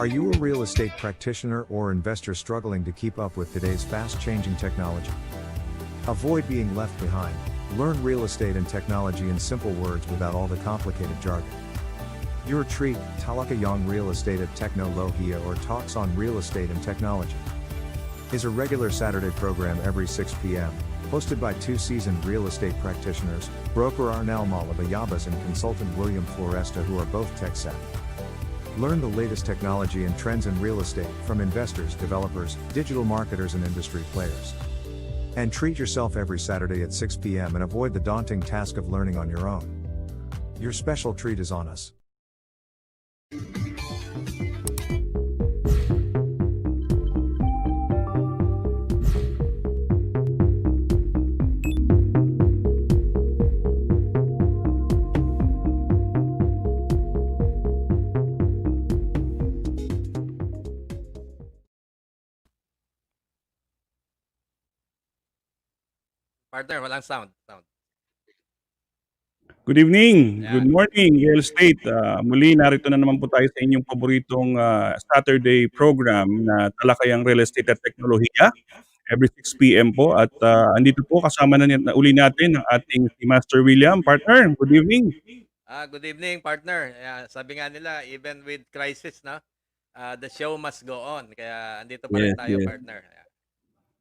Are you a real estate practitioner or investor struggling to keep up with today's fast-changing technology? Avoid being left behind. Learn real estate and technology in simple words without all the complicated jargon. Your treat, Talaka Yang Real Estate at Technologia or Talks on Real Estate and Technology, is a regular Saturday program every 6 p.m., hosted by two seasoned real estate practitioners, broker Arnel Malabayabas and consultant William Floresta, who are both tech-savvy. Learn the latest technology and trends in real estate from investors, developers, digital marketers and industry players. And treat yourself every Saturday at 6 p.m. and avoid the daunting task of learning on your own. Your special treat is on us. Partner, walang sound. Good evening, Yan. good morning, Real Estate. Muli narito na naman po tayo sa inyong paboritong Saturday program na Talakayang Real Estate at Teknolohiya every 6 p.m. po. At andito po kasama na uli natin ang ating si Master William. Partner, good evening. Good evening, partner. Sabi nga nila, even with crisis, no, the show must go on. Kaya andito pa rin tayo, partner.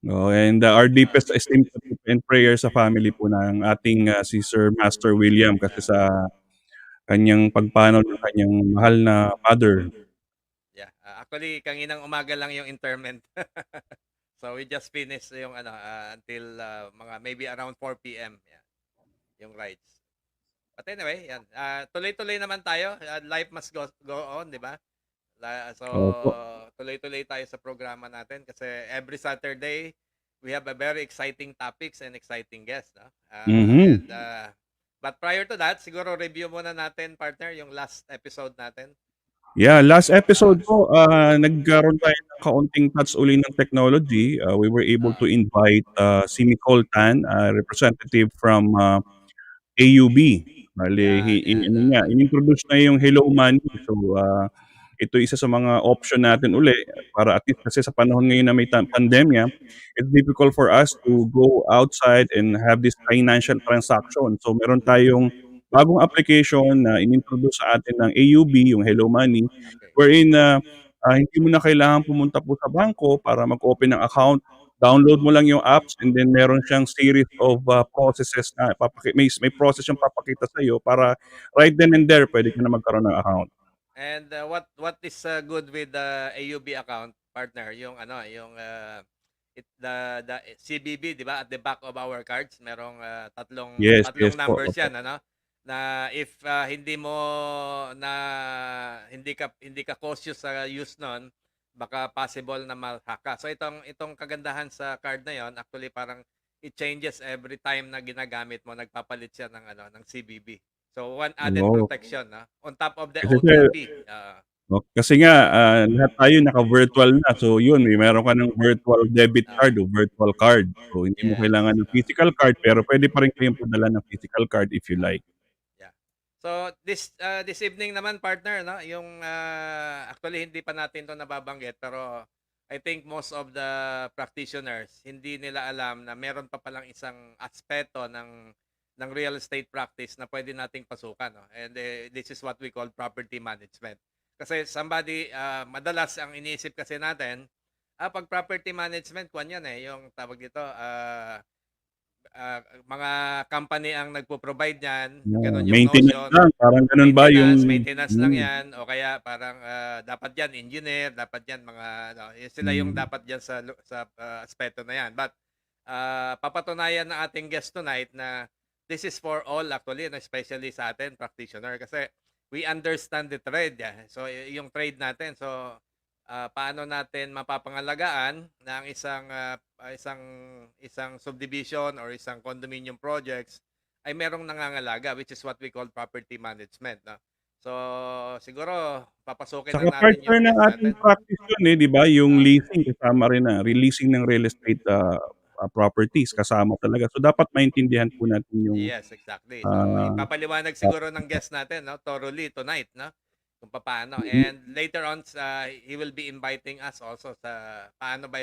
And our deepest esteem and prayer sa family po ng ating si Sir Master William kasi sa kanyang pagpanaw ng kanyang mahal na father. Yeah. Actually, kanginang umaga lang yung interment. So we just finished yung until mga maybe around 4 p.m. Yeah. Yung rides. But anyway, yan. Tuloy-tuloy naman tayo. Life must go on, di ba? So, tuloy-tuloy tayo sa programa natin kasi every Saturday, we have a very exciting topics and exciting guests. No? But prior to that, siguro review muna natin, partner, yung last episode natin. Yeah, last episode po, nagkaroon tayo ng kaunting touch uli ng technology. We were able to invite si Nicole Tan, representative from AUB. Bali, in-introduce na yung Hello Money. So, ito isa sa mga option natin uli para at least kasi sa panahon ngayon na may pandemya, it's difficult for us to go outside and have this financial transaction. So, meron tayong bagong application na in-introduce sa atin ng AUB, yung Hello Money, wherein hindi mo na kailangan pumunta po sa bangko para mag-open ng account. Download mo lang yung apps and then meron siyang series of processes na may process yung papakita sa iyo para right then and there pwede ka na magkaroon ng account. And what is good with the AUB account, partner? Yung the CBB, di ba? At the back of our cards, merong tatlong numbers yan, na if hindi ka cautious sa use nun, baka possible na ma-hack. So itong kagandahan sa card na yon, actually parang it changes every time na ginagamit mo, nagpapalit siya ng CBB. So one added protection on top of the OTP. Kasi nga lahat tayo naka-virtual na. So yun, meron ka ng virtual debit card o virtual card. So hindi mo kailangan ng physical card pero pwede pa rin kayong padala ng physical card if you like. So this evening naman, partner, yung actually hindi pa natin 'to nababanggit pero I think most of the practitioners hindi nila alam na meron pa palang isang aspeto ng real estate practice na pwede nating pasukan, and this is what we call property management. Kasi madalas ang iniisip kasi natin, pag property management, kwan yan yung tawag dito, mga company ang nagpo-provide niyan, ganun yung maintenance notion. Lang, parang ganun ba yung maintenance lang yan, o kaya parang dapat yan engineer, dapat yan mga sila yung dapat yan sa aspeto na yan. But papatunayan ng ating guest tonight na this is for all actually, and especially sa atin, practitioner. Kasi we understand the trade. So, yung trade natin. So, paano natin mapapangalagaan ng isang subdivision or isang condominium projects ay merong nangangalaga, which is what we call property management. No? So, siguro, papasukin Saka na natin partner yung ng guest ating natin. practice yun, eh, 'di ba? Yung Ah. leasing kasama rin na, releasing ng real estate properties kasama talaga. So dapat maintindihan po natin yung Yes, exactly. So, ah, ipapaliwanag siguro ng guest natin, no, thoroughly tonight, no, kung paano. mm, And later on, he will be inviting us also sa paano ba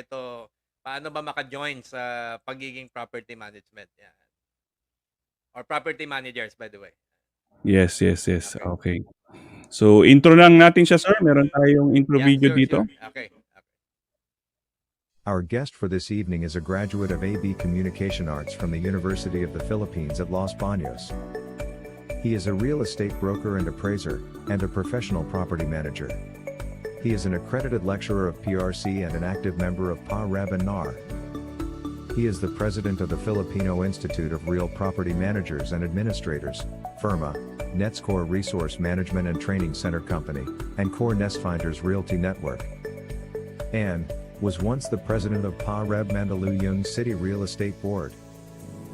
maka-join sa pagiging property management. Yeah. Or property managers, by the way. yes, yes, yes. Okay. Okay. So intro lang natin siya, sir. Meron tayong intro Yeah, video sure, dito. sure. Okay. Our guest for this evening is a graduate of AB Communication Arts from the University of the Philippines at Los Baños. He is a real estate broker and appraiser, and a professional property manager. He is an accredited lecturer of PRC and an active member of PA-REB and NAR. He is the president of the Filipino Institute of Real Property Managers and Administrators, FIRMA, NetsCore Resource Management and Training Center Company, and Core Nestfinders Realty Network. And was once the president of PA-REB Mandaluyong City Real Estate Board.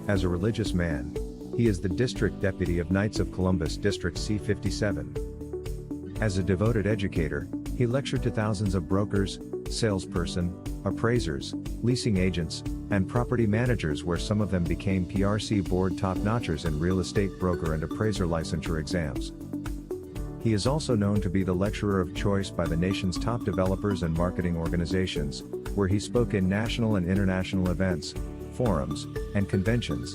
As a religious man, he is the district deputy of Knights of Columbus District C57. As a devoted educator, he lectured to thousands of brokers, salesperson, appraisers, leasing agents, and property managers, where some of them became PRC board top-notchers in real estate broker and appraiser licensure exams. He is also known to be the lecturer of choice by the nation's top developers and marketing organizations, where he spoke in national and international events, forums, and conventions.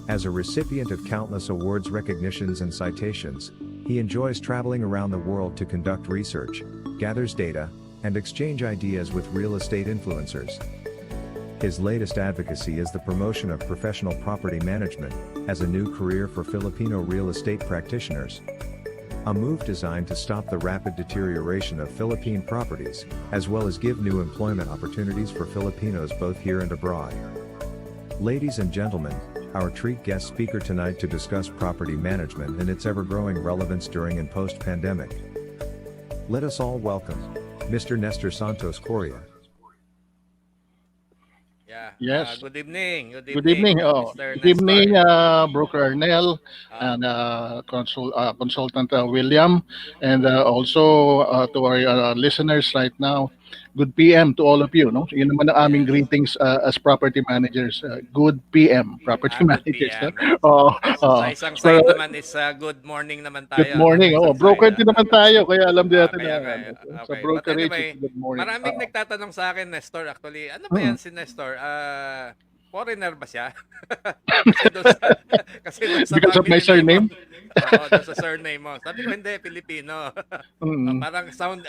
As a recipient of countless awards, recognitions, and citations, he enjoys traveling around the world to conduct research, gathers data, and exchange ideas with real estate influencers. His latest advocacy is the promotion of professional property management as a new career for Filipino real estate practitioners. A move designed to stop the rapid deterioration of Philippine properties, as well as give new employment opportunities for Filipinos both here and abroad. Ladies and gentlemen, our treat guest speaker tonight to discuss property management and its ever-growing relevance during and post-pandemic. Let us all welcome Mr. Nestor Santos Coria. Yeah. Yes. Good evening. Good evening. Mr. Good evening, Nestor. Broker Arnel Ah. and consultant William, and also to our listeners right now. Good PM to all of you. No, yun naman ang aming Yes. greetings as property managers. Good PM, property Good managers. PM. Oh, Sa isang side naman is good morning naman tayo. good morning. No? Sa Oh, isang broker side, din naman tayo, kaya alam din natin kaya na nga, sa okay. But brokerage anyway, it's good morning. maraming nagtatanong sa akin, Nestor, actually. Ano ba yan si Nestor? Foreigner ba siya? kasi doon sa Because of my family name surname? mo. Oo, doon sa surname mo. Sabi ko, hindi, Filipino. Parang sound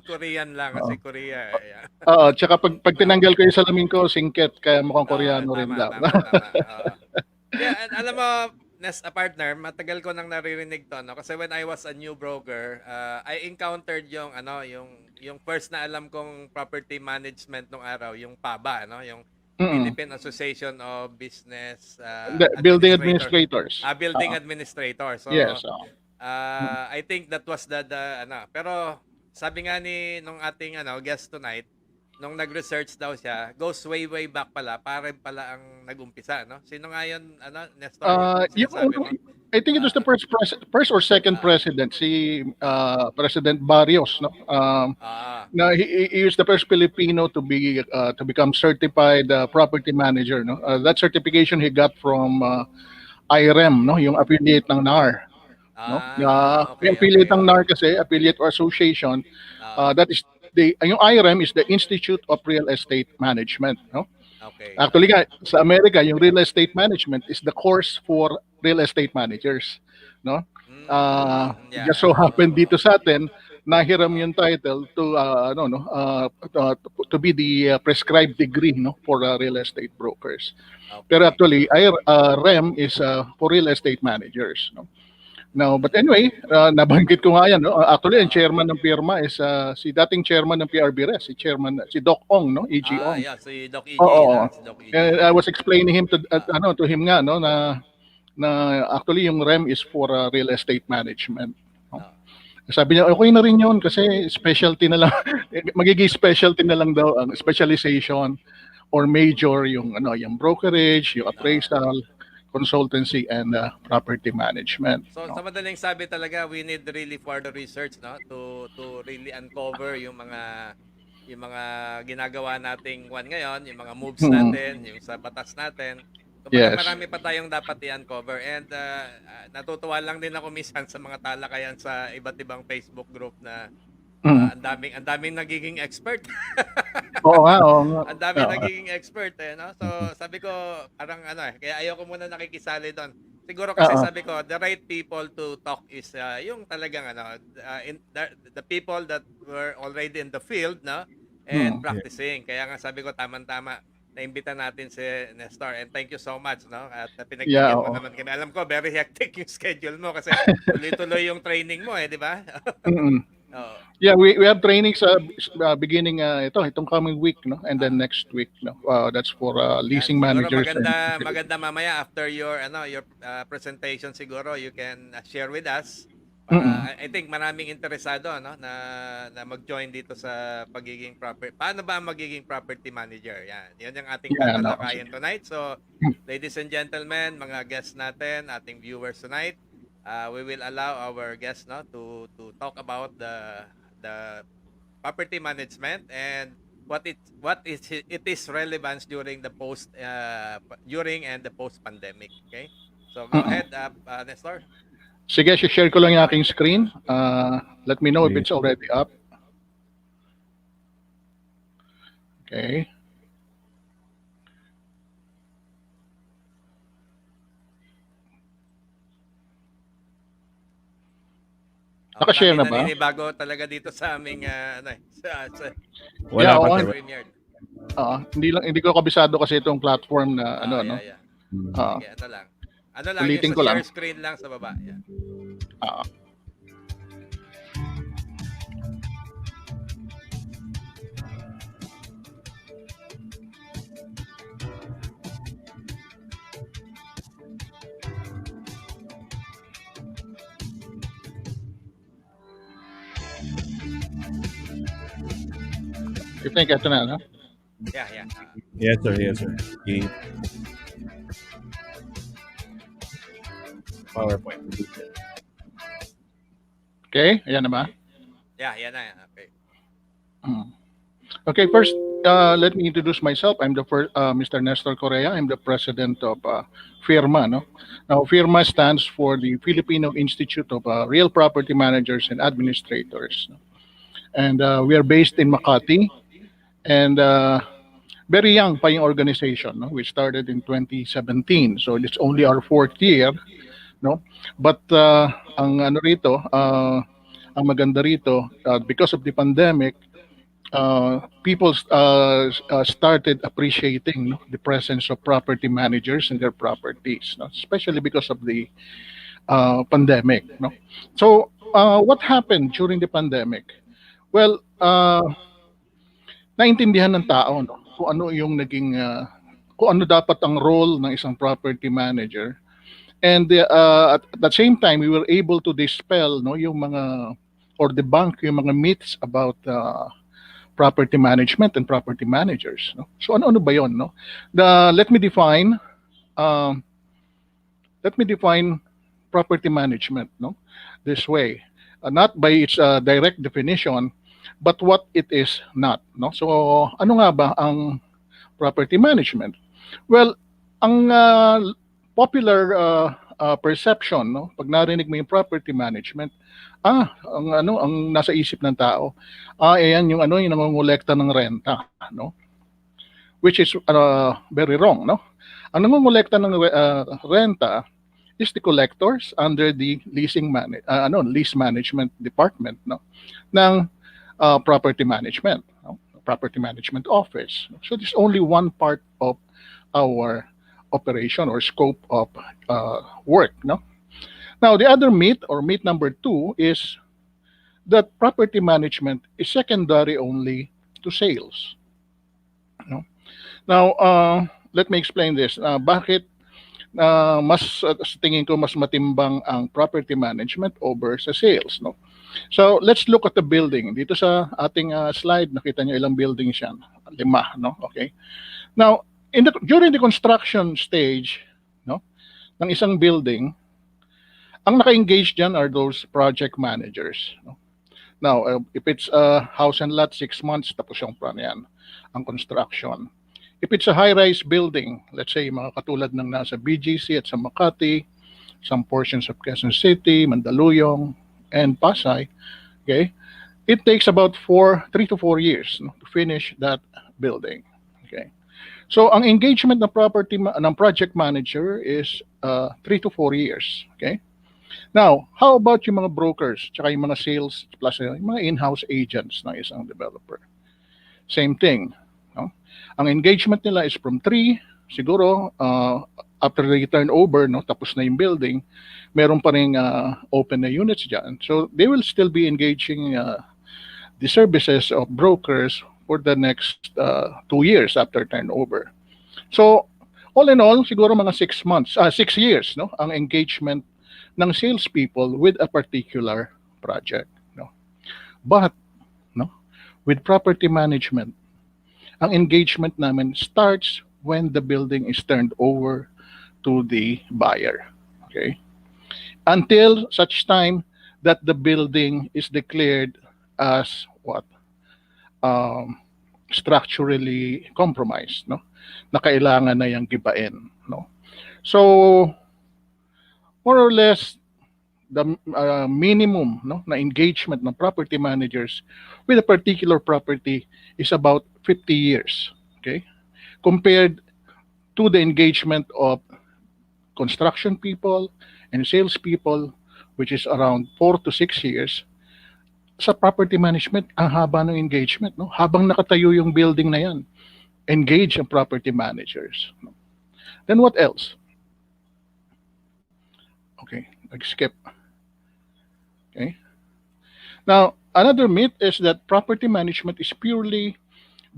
Korean lang kasi Korea. Yeah. Tsaka pag tinanggal ko yung salamin ko, singket, kaya mukhang Koreano rin daw. Tama. Yeah, and alam mo, partner, matagal ko nang naririnig to, no? Kasi when I was a new broker, I encountered yung first na alam kong property management nung araw, yung PABA, no? Yung Philippine Association of Business Building Administrators. Building Administrator. So, Yes. I think that was the pero sabi nga nung ating guest tonight, nung nag-research daw siya, goes way back pala, pare pala ang nag-umpisa, no? Sino nga yun, Nestor? I think it was the first or second president, si President Barrios, no? He was the first Filipino to become certified property manager, no? That certification he got from IREM, no? Yung affiliate ng NAR. No? Yung affiliate ng NAR kasi, affiliate or association, that is yung IREM is the Institute of Real Estate Management, no? Okay. Actually nga, sa Amerika, yung real estate management is the course for real estate managers, no? Just so happened dito sa atin, nahiram yung title to to be the prescribed degree, no, for real estate brokers. Okay. Pero actually, REM is for real estate managers, no? No, but anyway, nabanggit ko nga yan. No? Actually, ang chairman ng firma is si dating chairman ng PRBRES, si Doc Ong, no? EG Ong. Yeah, si Doc EG, Oo. si Doc EG. And I was explaining him to him nga, no, na actually yung REM is for real estate management. No? Sabi niya, okay na rin yun kasi specialty na lang, magiging specialty na lang daw, ang specialization or major yung yung brokerage, yung appraisal, consultancy, and property management. So sa madaling sabi talaga, we need really further research, no, to really uncover yung mga ginagawa nating ngayon, yung mga moves natin, yung sa batas natin. So marami pa tayong dapat i-uncover, and natutuwa lang din ako minsan sa mga talakayan sa iba't ibang Facebook group na ang daming nagiging expert. Oo nga. Ang daming nagiging expert, no? So sabi ko parang kaya ayoko muna nakikisali doon. Siguro kasi sabi ko the right people to talk is yung talagang the people that were already in the field, no? And practicing. Kaya nga sabi ko tamang-tama naimbita natin si Nestor, and thank you so much, no? At pinagbigyan mo naman kami. Alam ko very hectic yung schedule mo kasi tuloy-tuloy yung training mo, di ba? Yeah, we have trainings beginning itong coming week, no, and then next week, no. That's for leasing managers. Maganda mamaya after your presentation, siguro you can share with us. I think maraming interesado, no, na mag-join dito sa pagiging paano ba ang magiging property manager? Yan yung ating tatalakayin tonight. So, ladies and gentlemen, mga guests natin, ating viewers tonight, we will allow our guests, no, to talk about the property management and what it is relevance during the during and the post pandemic. Okay, so go ahead, Nestor. Sige, share ko lang yung aking screen. Let me know if it's already up. Okay. Naka-share na ba? Bago talaga dito sa aming Wala pa premiere. Hindi ko kabisado kasi itong platform na Okay, ano lang, ulitin yung ko share lang. screen lang sa baba. You think ito na, no? Yeah. Yes, sir. Okay. PowerPoint. Okay, ayan na ba? Yeah, yan na. Okay. Okay, first, let me introduce myself. I'm the first, Mr. Nestor Correa. I'm the president of FIRMA. No? Now, FIRMA stands for the Filipino Institute of Real Property Managers and Administrators. And we are based in Makati. And very young pa yung organization. No? We started in 2017. So it's only our 4th year. No? But ang maganda rito, because of the pandemic, people started appreciating the presence of property managers in their properties, especially because of the pandemic. So what happened during the pandemic? Well, naintindihan ng tao kung ano yung naging kung ano dapat ang role ng isang property manager. And at the same time, we were able to dispel yung mga or debunk yung mga myths about property management and property managers. So ano ba yon? Let me define property management this way, not by its direct definition, but what it is not. So ano nga ba ang property management? Well, ang popular perception, pag narinig mo yung property management, ang nasa isip ng tao, ayan yung yung nangongolekta ng renta, which is very wrong, Ang nangongolekta ng renta is the collectors under the lease management department, ng property management, property management office. So this is only one part of our operation or scope of work. Now, the other myth, or myth number 2, is that property management is secondary only to sales. No? Now, let me explain this. Bakit sa tingin ko mas matimbang ang property management over sa sales, no? So, let's look at the building. Dito sa ating slide, nakita niyo ilang buildings yan. 5, no? Okay. Now, during the construction stage, no, ng isang building, ang naka-engage dyan are those project managers, no? Now, if it's a house and lot, 6 months, tapos yung plan yan, ang construction. If it's a high-rise building, let's say, mga katulad ng nasa BGC at sa Makati, some portions of Quezon City, Mandaluyong, and Pasay, okay, it takes about 3 to 4 years, no, to finish that building. Okay. So, ang engagement ng project manager is 3 to 4 years. Okay. Now, how about yung mga brokers, tsaka yung mga sales, plus yung mga in-house agents ng isang developer? Same thing. No? Ang engagement nila is from 3, siguro, after they turn over, no, tapos na yung building, meron pa rin open na units dyan. So, they will still be engaging the services of brokers for the next 2 years after turnover. So, all in all, siguro mga 6 years, no, ang engagement ng salespeople with a particular project, no. But, no, with property management, ang engagement namin starts when the building is turned over to the buyer. Okay, until such time that the building is declared as what, structurally compromised, no, na kailangan na yang gibain, no. So, more or less, the minimum, no, na engagement ng property managers with a particular property is about 50 years, okay, compared to the engagement of construction people and sales people, which is around 4 to 6 years. Sa property management, ang haba ng engagement, no, habang nakatayo yung building na yan, engage ang property managers, no. Then what else? Okay, nag-skip. Okay. Now, another myth is that property management is purely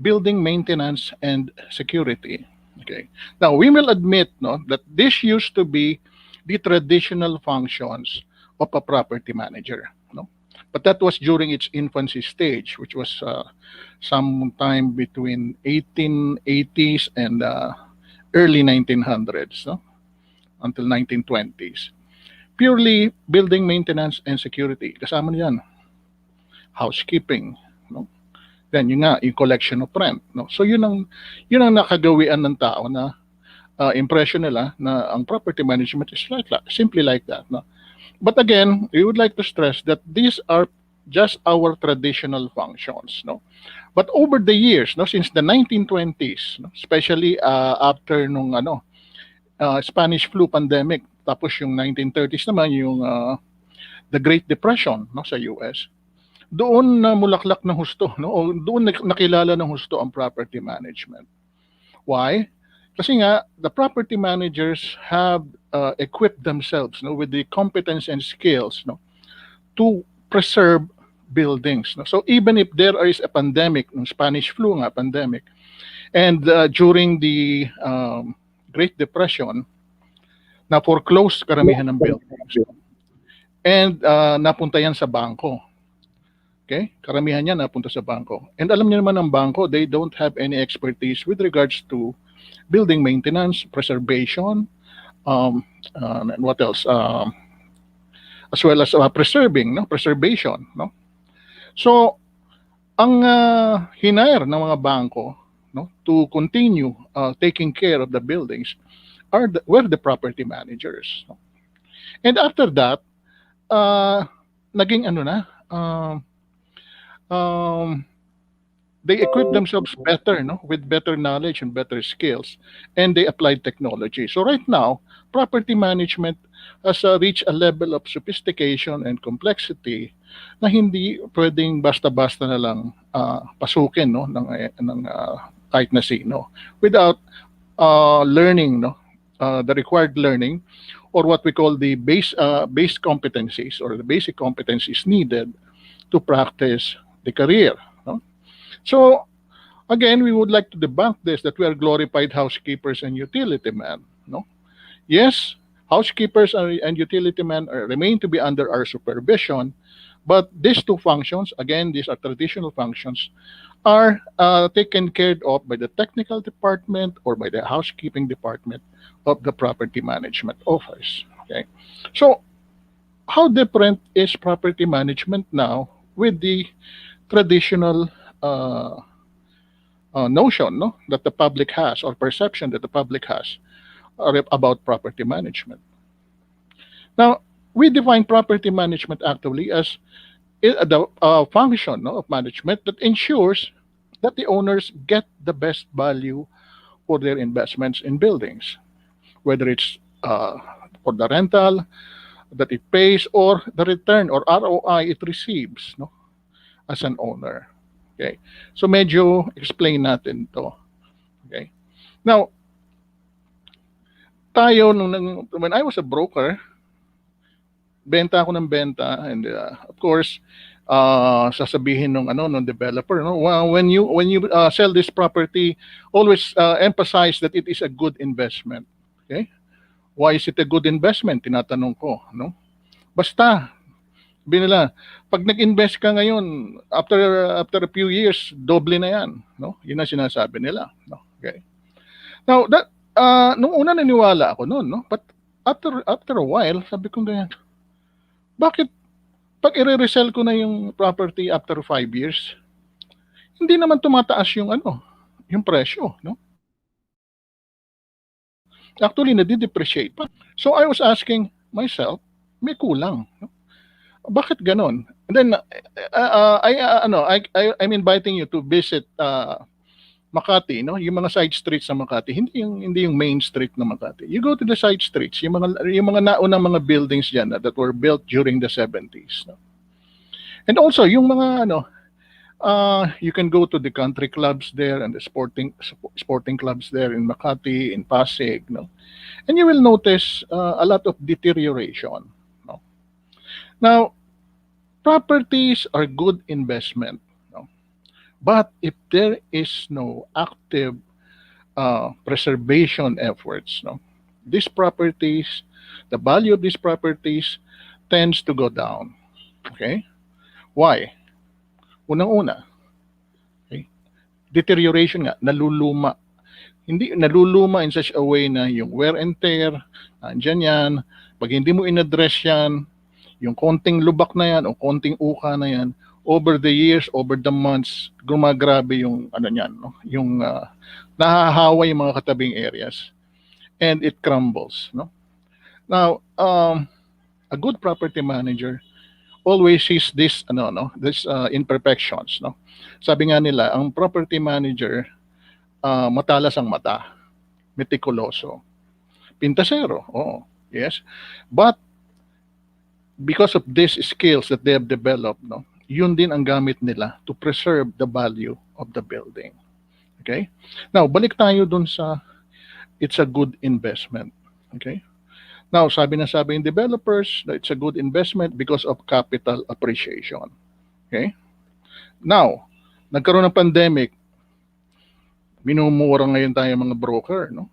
building maintenance and security. Okay. Now, we will admit, no, that this used to be the traditional functions of a property manager, no? But that was during its infancy stage, which was sometime between 1880s and early 1900s, no, until 1920s. Purely building maintenance and security. Kasama niyan, housekeeping, no? Then yung collection of rent, no? So yun ang nakagawian ng tao na impression nila na ang property management is simply like that, no? But again, we would like to stress that these are just our traditional functions, no? But over the years, no, since the 1920s, no, especially after nung Spanish flu pandemic, tapos yung 1930s naman yung the Great Depression, no, sa US. Doon na mulaklak ng husto, no, o doon nakilala ng husto ang property management. Why? Kasi nga the property managers have equipped themselves, no, with the competence and skills, no, to preserve buildings, no. So even if there is a pandemic, ng Spanish flu nga pandemic, and during the Great Depression, na foreclose karamihan ng buildings. And napunta yan sa bangko. Okay? Karamihan yan napunta sa bangko. And alam niyo naman ang bangko, they don't have any expertise with regards to building maintenance, preservation, and what else? As well as preserving, no? Preservation, no? So, ang hinire ng mga bangko, no, to continue taking care of the buildings were the property managers. And after that, naging they equipped themselves better, no, with better knowledge and better skills, and they applied technology. So right now, property management has reached a level of sophistication and complexity na hindi pwedeng basta-basta na lang pasukin, no, ng kahit na sino without learning, no, the required learning or what we call the base competencies, or the basic competencies needed to practice the career. No? So again, we would like to debunk this, that we are glorified housekeepers and utility men. No? Yes, housekeepers and utility men remain to be under our supervision, but these two functions, again, these are traditional functions, are taken care of by the technical department or by the housekeeping department of the property management office. Okay, so how different is property management now with the traditional notion, no, that the public has, or perception that the public has about property management? Now, we define property management actively as the function, no, of management that ensures that the owners get the best value for their investments in buildings, whether it's for the rental that it pays or the return or ROI it receives, no, as an owner. Okay, so medyo explain natin to. Okay, now tayo when I was a broker, benta ako ng benta, and of course sasabihin nung developer, no, well, when you sell this property, always emphasize that it is a good investment. Okay, why is it a good investment, tinatanong ko, no? Basta sabi nila, pag nag-invest ka ngayon, after a few years, doble na yan, no? Yun ang sinasabi nila, no? Okay, now that nung una naniwala ako noon, no, but after a while sabi ko ganyan, bakit pag i-resell ko na yung property after 5 years, hindi naman tumataas yung yung presyo, no? Actually, nadi-depreciate pa. So I was asking myself, may kulang, no? Bakit ganon? And then I'm inviting you to visit Makati, no? Yung mga side streets sa Makati, hindi yung main street ng Makati. You go to the side streets, yung mga naunang mga buildings diyan that were built during the 70s, no? And also yung mga you can go to the country clubs there and the sporting clubs there in Makati, in Pasig, no? And you will notice a lot of deterioration, no? Now, properties are good investment, no? But if there is no active preservation efforts, no, these properties, the value of these properties tends to go down. Okay, why? Unang-una, okay, deterioration nga, naluluma. Hindi naluluma in such a way na yung wear and tear, andyan yan. Pag hindi mo in-address yan, yung konting lubak na yan o konting uka na yan, over the years, over the months, gumagrabe yung niyan, no? Yung nahahawa yung mga katabing areas, and it crumbles, no? Now, a good property manager always sees this imperfections, no? Sabi nga nila, ang property manager matalas ang mata, meticuloso, pintasero, yes, but because of these skills that they have developed, no, yun din ang gamit nila to preserve the value of the building. Okay? Now, balik tayo dun sa it's a good investment. Okay? Now, sabi ng developers that it's a good investment because of capital appreciation. Okay? Now, nagkaroon ng pandemic, minumura ngayon tayo mga broker, no?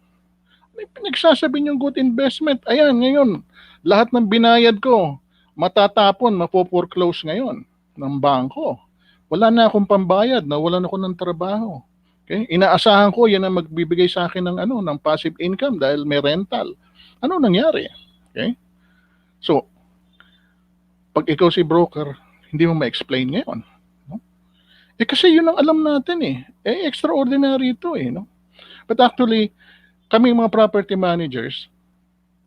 May pinagsasabi niyong good investment. Ayan, ngayon, lahat ng binayad ko, matatapon, mapo-foreclose ngayon ng bangko. Wala na akong pambayad, nawalan ako ng trabaho. Okay? Inaasahan ko yan ang magbibigay sa akin ng passive income dahil may rental. Ano nangyari? Okay? So, pag ikaw si broker, hindi mo ma-explain ngayon, no? Kasi yun ang alam natin extraordinary ito, no? But actually, kami mga property managers,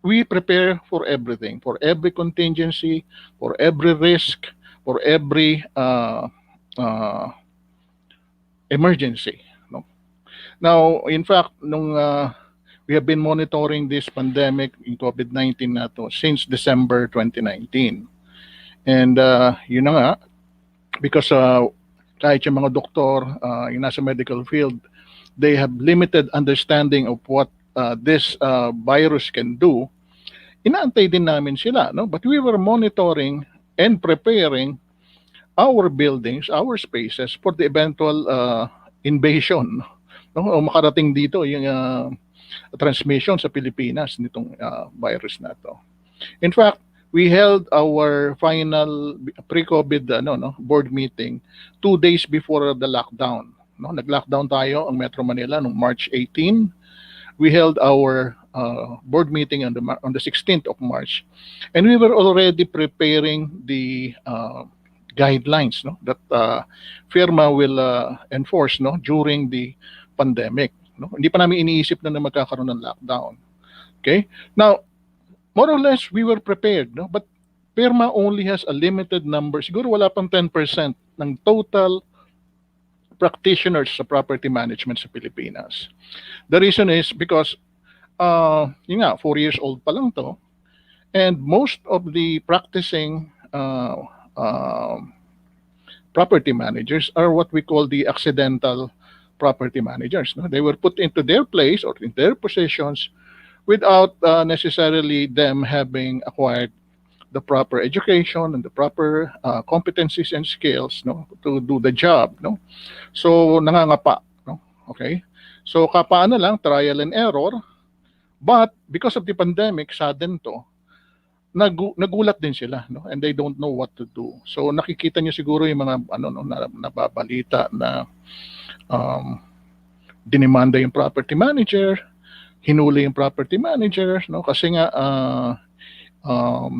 we prepare for everything, for every contingency, for every risk, for every emergency, no? Now, in fact, we have been monitoring this pandemic in COVID-19 na to since December 2019. And yun na nga, because kahit yung mga doktor, yung nasa medical field, they have limited understanding of what this virus can do. inaantay din namin sila, no? But we were monitoring and preparing our buildings, our spaces for the eventual invasion, no? O makarating dito yung transmission sa Pilipinas nitong virus na to. In fact, we held our final pre-COVID board meeting 2 days before the lockdown. No, nag-lockdown tayo ang Metro Manila noong March 18. We held our board meeting on the 16th of March, and we were already preparing the guidelines, no, that firma will enforce, no, during the pandemic. No, hindi pa namin iniisip na magkakaroon ng lockdown. Okay, now more or less we were prepared, no, but firma only has a limited number. Siguro wala pang 10% ng total practitioners sa property management sa Pilipinas. The reason is because yun nga, 4 years old pa lang to, and most of the practicing property managers are what we call the accidental property managers. No? They were put into their place or in their positions without necessarily them having acquired the proper education and the proper competencies and skills, no, to do the job, no. So nangangapa, no. Okay, so kapaano lang, trial and error, but because of the pandemic, sudden to, nagulat din sila, no, and they don't know what to do. So nakikita niyo siguro yung mga nababalita na dinimanda yung property manager, hinuli yung property manager, no, kasi nga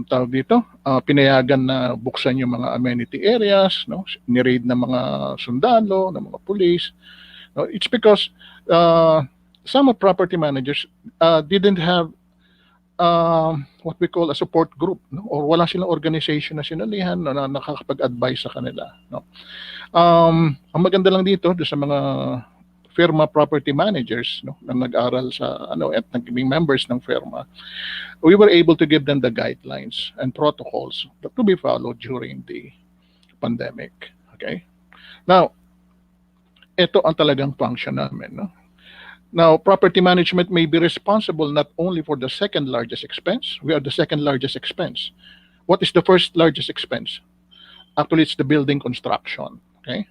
tawag dito, pinayagan na buksan yung mga amenity areas, no, ni-raid ng mga sundalo, ng mga police. No, it's because some of property managers didn't have what we call a support group, no, or wala silang organization na sinalihan na nakakapag-advise sa kanila, no. Ang maganda lang dito sa mga firma property managers, no, na nag-aral sa at naging members ng firma, we were able to give them the guidelines and protocols that to be followed during the pandemic. Okay, now ito ang talagang function namin, no. Now, property management may be responsible not only for the second largest expense. We are the second largest expense. What is the first largest expense? Actually, it's the building construction. Okay,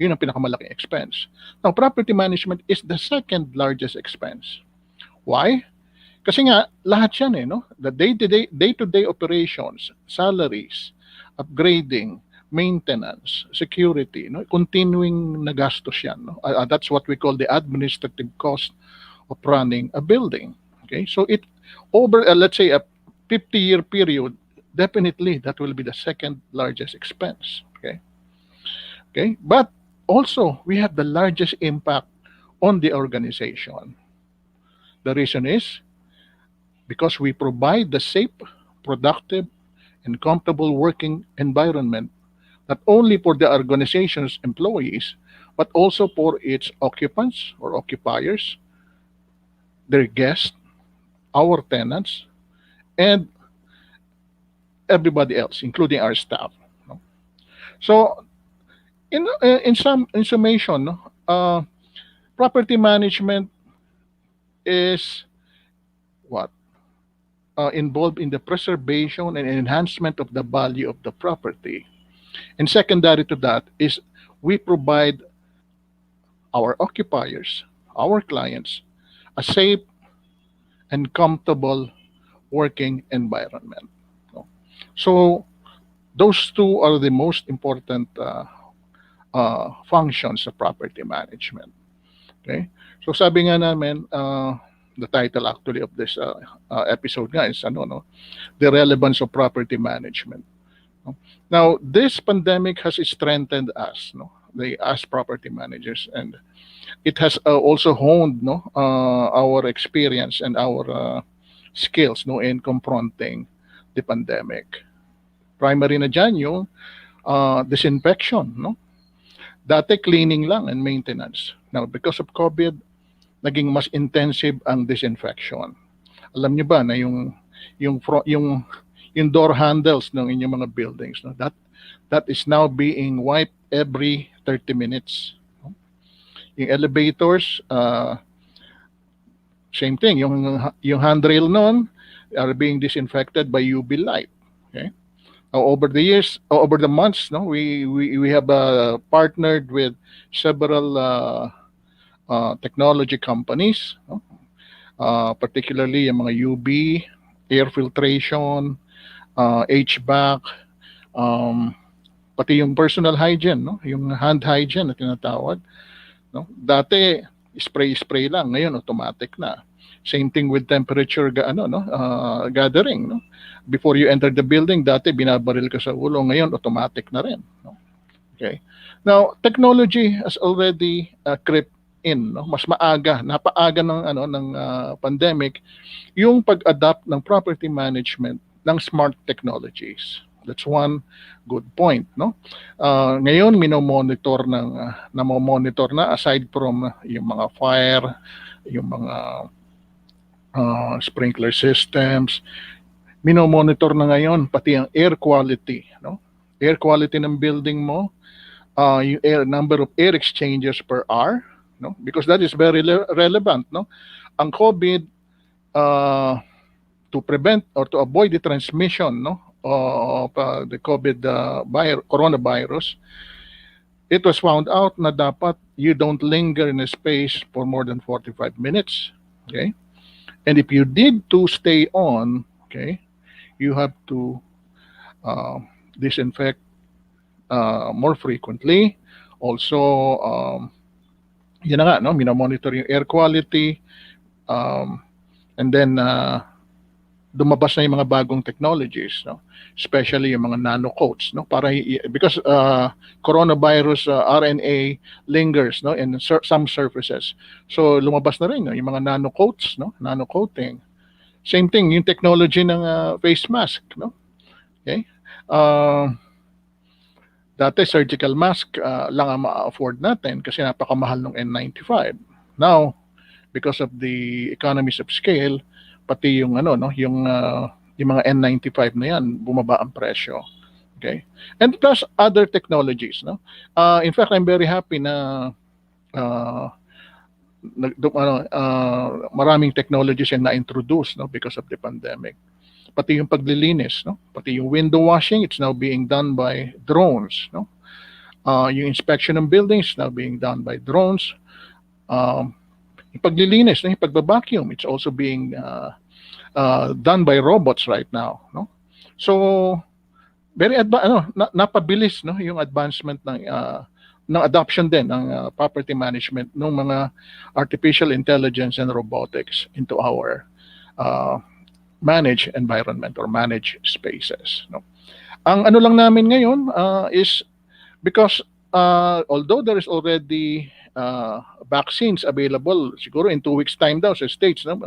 yun ang pinakamalaking expense. Now, property management is the second largest expense. Why? Kasi nga, lahat yan no? The day-to-day operations, salaries, upgrading, maintenance, security, no? Continuing na gastos yan. No? That's what we call the administrative cost of running a building. Okay, so it over, let's say, a 50-year period, definitely that will be the second largest expense. Okay, but also we have the largest impact on the organization. The reason is because we provide the safe, productive, and comfortable working environment not only for the organization's employees but also for its occupants or occupiers, their guests, our tenants, and everybody else, including our staff. No? So, in summation, no, property management is what? Involved in the preservation and enhancement of the value of the property. And secondary to that is we provide our occupiers, our clients, a safe and comfortable working environment. No? So those two are the most important functions of property management. Okay? So sabi nga namin, the title actually of this episode nga is the relevance of property management. No? Now, this pandemic has strengthened us, as property managers, and it has also honed our experience and our skills in confronting the pandemic. Primary na dyan yung disinfection. No? Dati cleaning lang and maintenance. Now, because of COVID, naging mas intensive ang disinfection. Alam niyo ba na yung door handles ng inyong mga buildings, no, that is now being wiped every 30 minutes. No? Yung elevators, same thing, yung handrail noon, are being disinfected by UV light. Okay. Over the years, over the months, no, we have partnered with several technology companies, no? Particularly yung mga UV, air filtration, HVAC, pati yung personal hygiene, no? Yung hand hygiene na tinatawag, no? Dati spray lang, ngayon automatic na. Same thing with temperature gathering, no? Before you enter the building, dati binabaril ka sa ulo, ngayon automatic na rin, no? Okay. Now, technology has already crept in, no? Mas maaga, napaaga ng pandemic yung pag-adapt ng property management ng smart technologies. That's one good point, no? Ngayon minomonitor namomonitor na, aside from yung mga fire, yung mga sprinkler systems, minomonitor na ngayon pati ang air quality, no? Air quality ng building mo, yung number of air exchanges per hour, no? Because that is very relevant, no? Ang COVID, to prevent or to avoid the transmission, no, of the COVID coronavirus, it was found out na dapat you don't linger in a space for more than 45 minutes. Okay? And if you did to stay on, okay, you have to disinfect more frequently. Also, yun na nga, no, minomonitor yung air quality, and then lumabas na yung mga bagong technologies, no, especially yung mga nano coats, no, para because coronavirus RNA lingers, no, in some surfaces, so lumabas na rin, no, yung mga nano coats, no, nano coating. Same thing yung technology ng face mask, no. Okay, dati surgical mask lang ang ma-afford natin kasi napakamahal ng N95. Now, because of the economies of scale, pati yung yung mga N95 na yan, bumaba ang presyo. Okay? And plus other technologies, no? In fact, I'm very happy na maraming technologies yung na-introduce, no, because of the pandemic. Pati yung paglilinis, no? Pati yung window washing, it's now being done by drones, no? Yung inspection ng buildings now being done by drones. Yung paglilinis, no? Yung pagbabacuum, it's also being done by robots right now, no? So very napabilis, no, yung advancement ng adoption din ng property management ng mga artificial intelligence and robotics into our managed environment or managed spaces, no? Ang ano lang namin ngayon is because although there is already vaccines available, siguro in 2 weeks time daw sa States, no,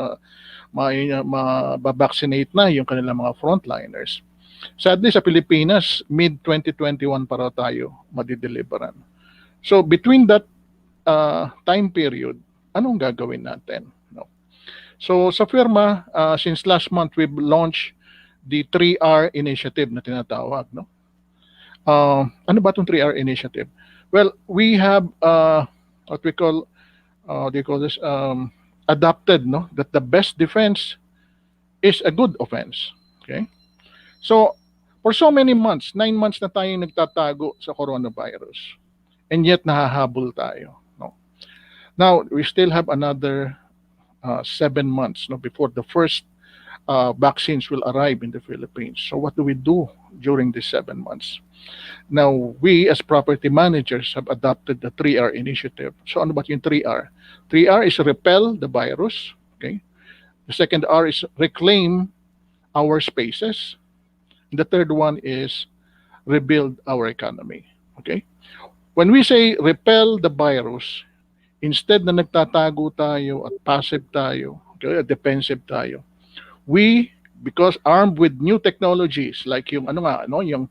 ma-vaccinate na yung kanilang mga frontliners. Sadly sa Pilipinas, mid-2021 pa raw tayo madideliveran. So between that time period, anong gagawin natin? No? So sa firma, since last month, we've launched the 3R initiative na tinatawag. No? Ano ba itong 3R initiative? Well, we have what we call, adopted, no, that the best defense is a good offense. Okay? So, for so many months, 9 months na tayong nagtatago sa coronavirus, and yet nahahabol tayo. No? Now, we still have another 7 months, no, before the first vaccines will arrive in the Philippines. So what do we do during these 7 months? Now, we as property managers have adopted the 3R initiative. So ano ba yung 3R? 3R is repel the virus. Okay? The second R is reclaim our spaces. And the third one is rebuild our economy. Okay? When we say repel the virus, instead na nagtatago tayo at passive tayo, okay, at defensive tayo, we, because armed with new technologies like yung yung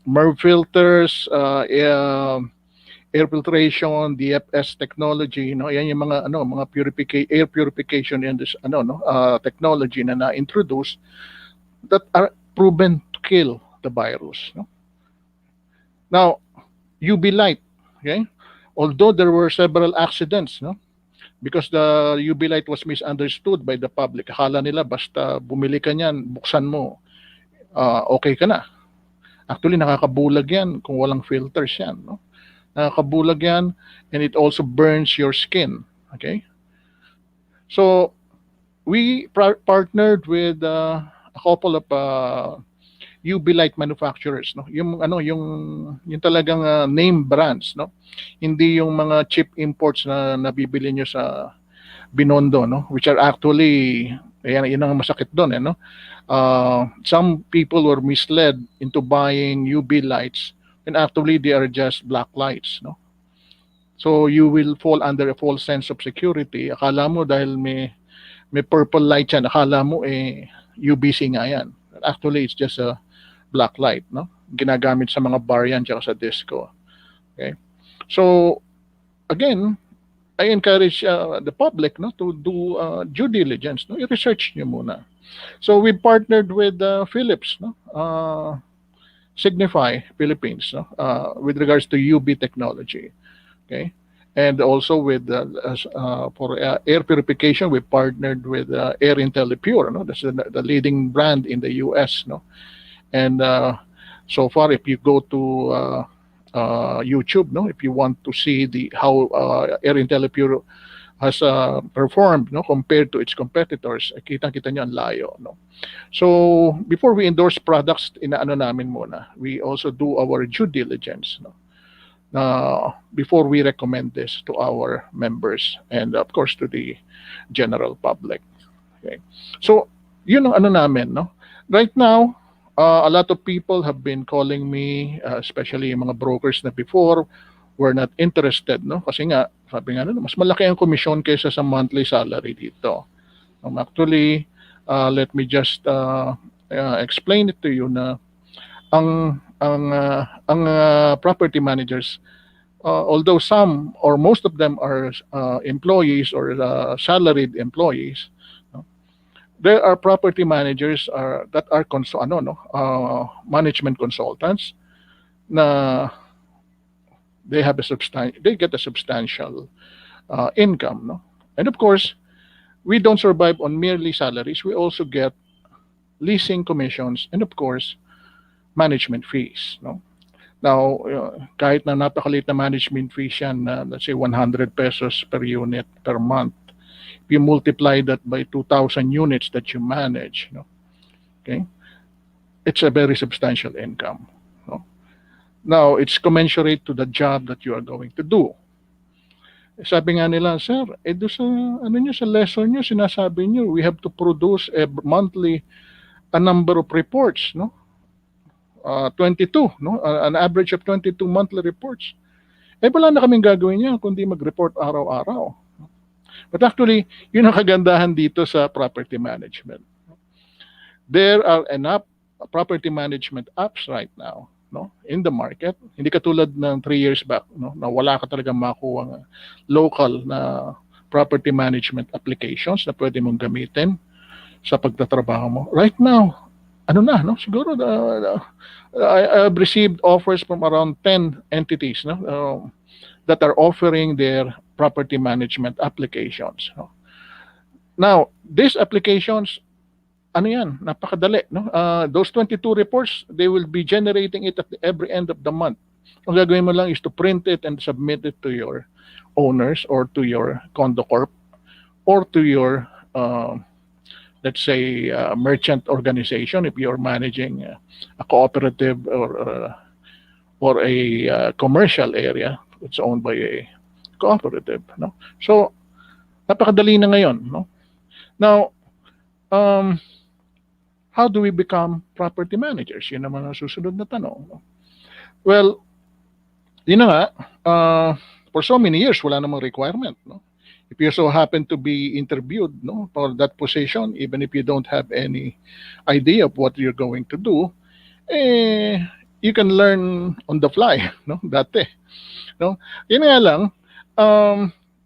MERV filters, air filtration, DFS technology, no, yan yung mga air purification and this technology na na-introduce that are proven to kill the virus, no? Now, UV light, okay? Although there were several accidents, no, because the UV light was misunderstood by the public. Akala nila basta bumili ka niyan, buksan mo, okay ka na. Actually, nakakabulag yan kung walang filters yan. No? Nakakabulag yan, and it also burns your skin. Okay? So, we partnered with a couple of UV light manufacturers, no? Yung talagang name brands, no? Hindi yung mga cheap imports na nabibili nyo sa Binondo, no? Which are actually, yan ang masakit doon, no? Some people were misled into buying UV lights and actually they are just black lights, no? So you will fall under a false sense of security. Akala mo dahil may purple light yan, akala mo UVC nga yan. Actually, it's just a black light, no? Ginagamit sa mga bar yan tsaka sa disco. Okay? So, again, I encourage the public, no, to do due diligence, no? I-research nyo muna. So, we partnered with Philips, no? Signify Philippines, no? With regards to UV technology. Okay? And also with for air purification, we partnered with Air IntelliPure, no? That's the leading brand in the US, no? And so far, if you go to YouTube, no, if you want to see how Air IntelliPure has performed, no, compared to its competitors, kita-kita nyo ang layo, no. So before we endorse products, inaano namin muna, we also do our due diligence, no, before we recommend this to our members and of course to the general public. Okay, so yun ang ano namin, no. Right now, a lot of people have been calling me, especially yung mga brokers na before were not interested, no? Kasi nga, sabi nga, mas malaki ang commission kaysa sa monthly salary dito. Actually, let me just explain it to you na ang property managers, although some or most of them are employees or salaried employees, there are property managers that are management consultants na they get a substantial income, no? And of course, we don't survive on merely salaries. We also get leasing commissions and of course management fees, no? Now, kahit na napakaliit na management fees yan, let's say 100 pesos per unit per month, if you multiply that by 2,000 units that you manage, no? Okay, it's a very substantial income, no? Now, it's commensurate to the job that you are going to do. Sabi nga nila, sir, do sa sa lesson nyo, sinasabi nyo, we have to produce monthly a number of reports, no? 22, no? An average of 22 monthly reports. Wala na kaming gagawin yan kundi mag-report araw-araw. But actually, yun ang kagandahan dito sa property management. There are enough property management apps right now, no, in the market. Hindi katulad ng 3 years back, no, na wala ka talagang makuha local na property management applications na pwede mong gamitin sa pagtatrabaho mo. Right now, no, siguro I've received offers from around 10 entities, no, that are offering their property management applications, no? Now, these applications, napakadali, no? Those 22 reports, they will be generating it at every end of the month. Ang gagawin mo lang is to print it and submit it to your owners or to your condo corp or to your let's say merchant organization if you're managing a cooperative or a commercial area it's owned by a cooperative, no? So napakadali na ngayon, no? Now, how do we become property managers? Yun naman ang susunod na tanong, no? Well, yun na nga, for so many years wala namang requirement, no? If you so happen to be interviewed, no, for that position, even if you don't have any idea of what you're going to do, you can learn on the fly, no? Dati, no? Yun nga lang,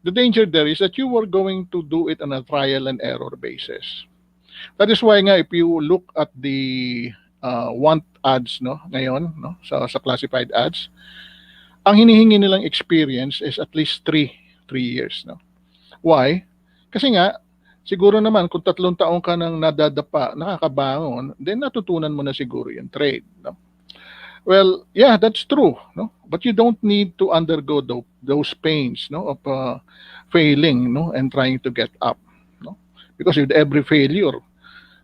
the danger there is that you were going to do it on a trial and error basis. That is why nga, if you look at the want ads, no, ngayon, no, sa classified ads, ang hinihingi nilang experience is at least 3 years, no? Why? Kasi nga, siguro naman kung 3 taon ka nang nadadapa, nakakabangon, then natutunan mo na siguro yung trade. No? Well, yeah, that's true. No? But you don't need to undergo those pains, no, of failing, no, and trying to get up. No? Because with every failure,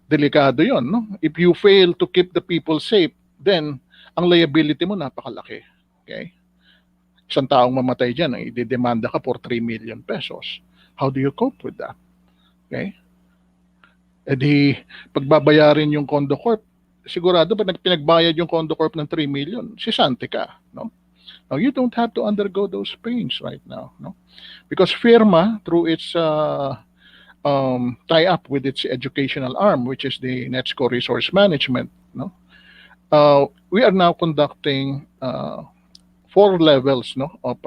delikado yon. No? If you fail to keep the people safe, then ang liability mo napakalaki. Okay? Isang taong mamatay dyan, i-demanda ka for 3 million pesos. How do you cope with that? Okay? E di, pagbabayarin yung condo corp, sigurado pag pinagbayad yung condo corp ng 3 million, sisante ka. No? Now, you don't have to undergo those pains right now. No? Because firma, through its tie-up with its educational arm, which is the NETSCO Resource Management, no? We are now conducting 4 levels, no, of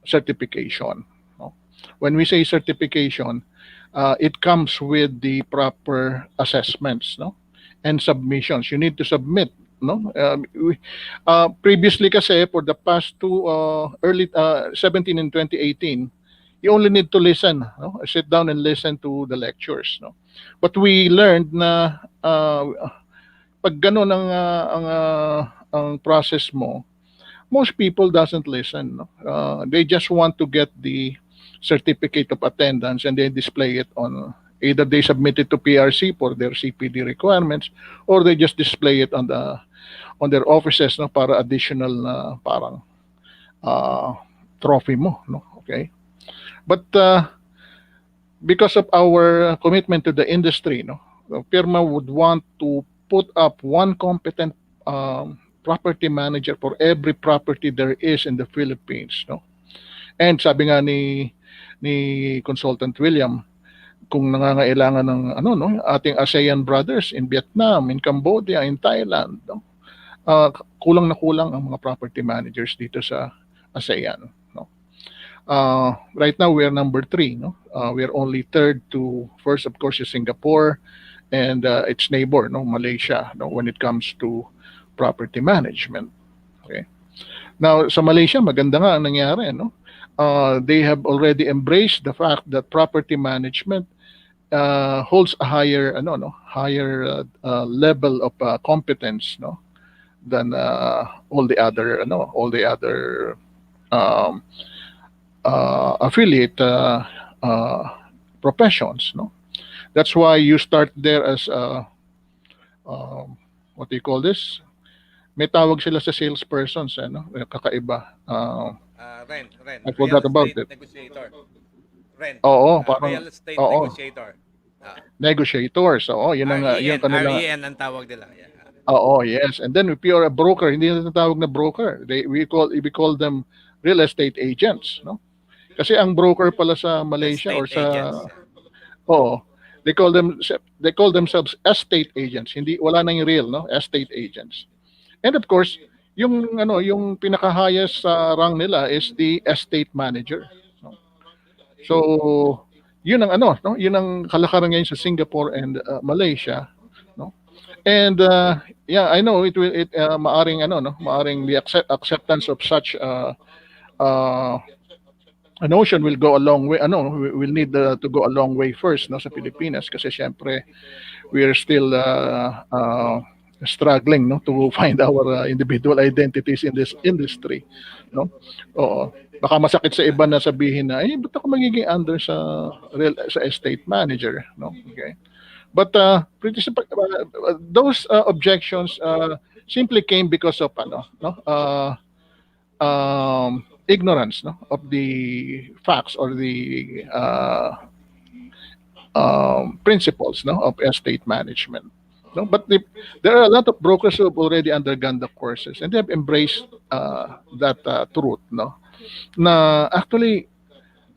certification. No? When we say certification, it comes with the proper assessments, no, and submissions. You need to submit. No, previously kasi for the past 2 early 17 and 2018, you only need to listen, no? Sit down and listen to the lectures, no? But we learned na pag gano'n ang process mo, most people doesn't listen, no? They just want to get the certificate of attendance and they display it on, either they submit it to PRC for their CPD requirements, or they just display it on their offices, no, para additional na parang trophy mo, no? Okay? But because of our commitment to the industry, no, firma would want to put up one competent property manager for every property there is in the Philippines, no. And sabi nga ni Consultant William, kung nangangailangan ng ating ASEAN brothers in Vietnam, in Cambodia, in Thailand, no, kulang na kulang ang mga property managers dito sa ASEAN. No? Right now, we are number 3. No? We are only third to first, of course, is Singapore and its neighbor, no, Malaysia, no, when it comes to property management. Okay. Now, sa Malaysia, maganda nga ang nangyari. No? They have already embraced the fact that property management holds a higher, higher level of competence, no, than all the other affiliate professions, no. That's why you start there as what do you call this? May tawag sila sa salespersons, no, kakaiba. Rent. I forgot about it. Negotiator. Rent. Oo, parang Real estate negotiator. negotiators. Oo, yun ang yung kanila. REN ang tawag nila. Yeah. Oo, yes. And then if you're a broker, hindi na tinatawag na broker. We call them real estate agents, no? Kasi ang broker pala sa Malaysia Estate or sa agents. oo, they call themselves estate agents. Hindi, wala nang real, no? Estate agents. And of course, yung pinaka-highest rang nila is the estate manager. No? So, yun ang no? Yun ang kalakaran ngayon sa Singapore and Malaysia, no? And yeah, I know it maaring maaring the acceptance of such a notion will go a long way. Will need to go a long way first, no, sa Pilipinas kasi syempre we are still struggling, no, to find our individual identities in this industry, no. Oo. Baka masakit sa iba na sabihin na, ba't ako magiging under sa estate manager, no? Okay. But those objections simply came because of ignorance, no, of the facts or the principles, no, of estate management. No, but there are a lot of brokers who have already undergone the courses and they have embraced that truth, no. Na actually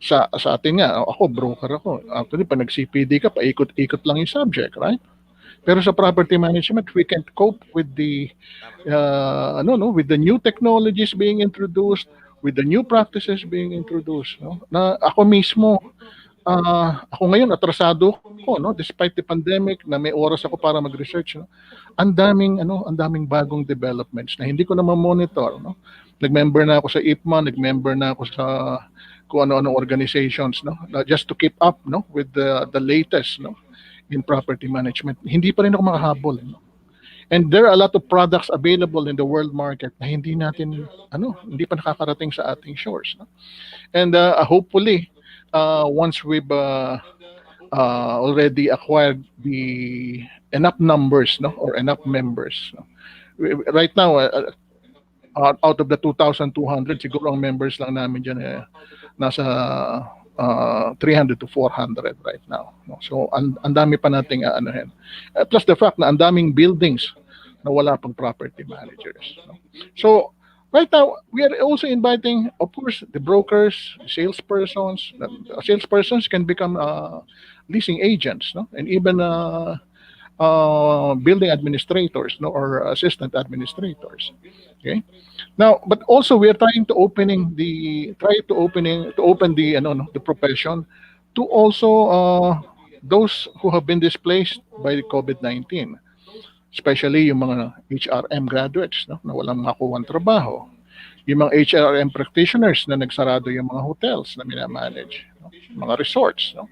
sa atin nga, ako broker ako. Actually, pag nag-CPD ka, paikot-ikot lang yung subject, right? Pero sa property management, we can cope with the with the new technologies being introduced, with the new practices being introduced, no? Na ako mismo ako ngayon atrasado ko, no, despite the pandemic na may oras ako para mag-research, no. Ang daming bagong developments na hindi ko na ma-monitor, no. Nag-member na ako sa IPMA, nag-member na ako sa kung ano-ano organizations, no, just to keep up, no, with the latest, no, in property management. Hindi pa rin ako makahabol, no? And there are a lot of products available in the world market na hindi pa nakakarating sa ating shores, no? And hopefully, once we've already acquired the enough numbers, no, or enough members, no? Right now, out of the 2,200, siguro ang members lang namin dyan nasa 300 to 400 right now, no? So ang dami pa nating aanohin. Plus the fact na ang daming buildings na wala pang property managers, no? So right now we are also inviting, of course, the brokers, salespersons. Salespersons can become leasing agents, no, and even building administrators, no, or assistant administrators. Okay. Now, but also we are trying to open the the profession to also those who have been displaced by the COVID-19, especially yung mga HRM graduates, no, na walang makuha trabaho, yung mga HRM practitioners na nagsarado yung mga hotels na minamanage, no, mga resorts, no,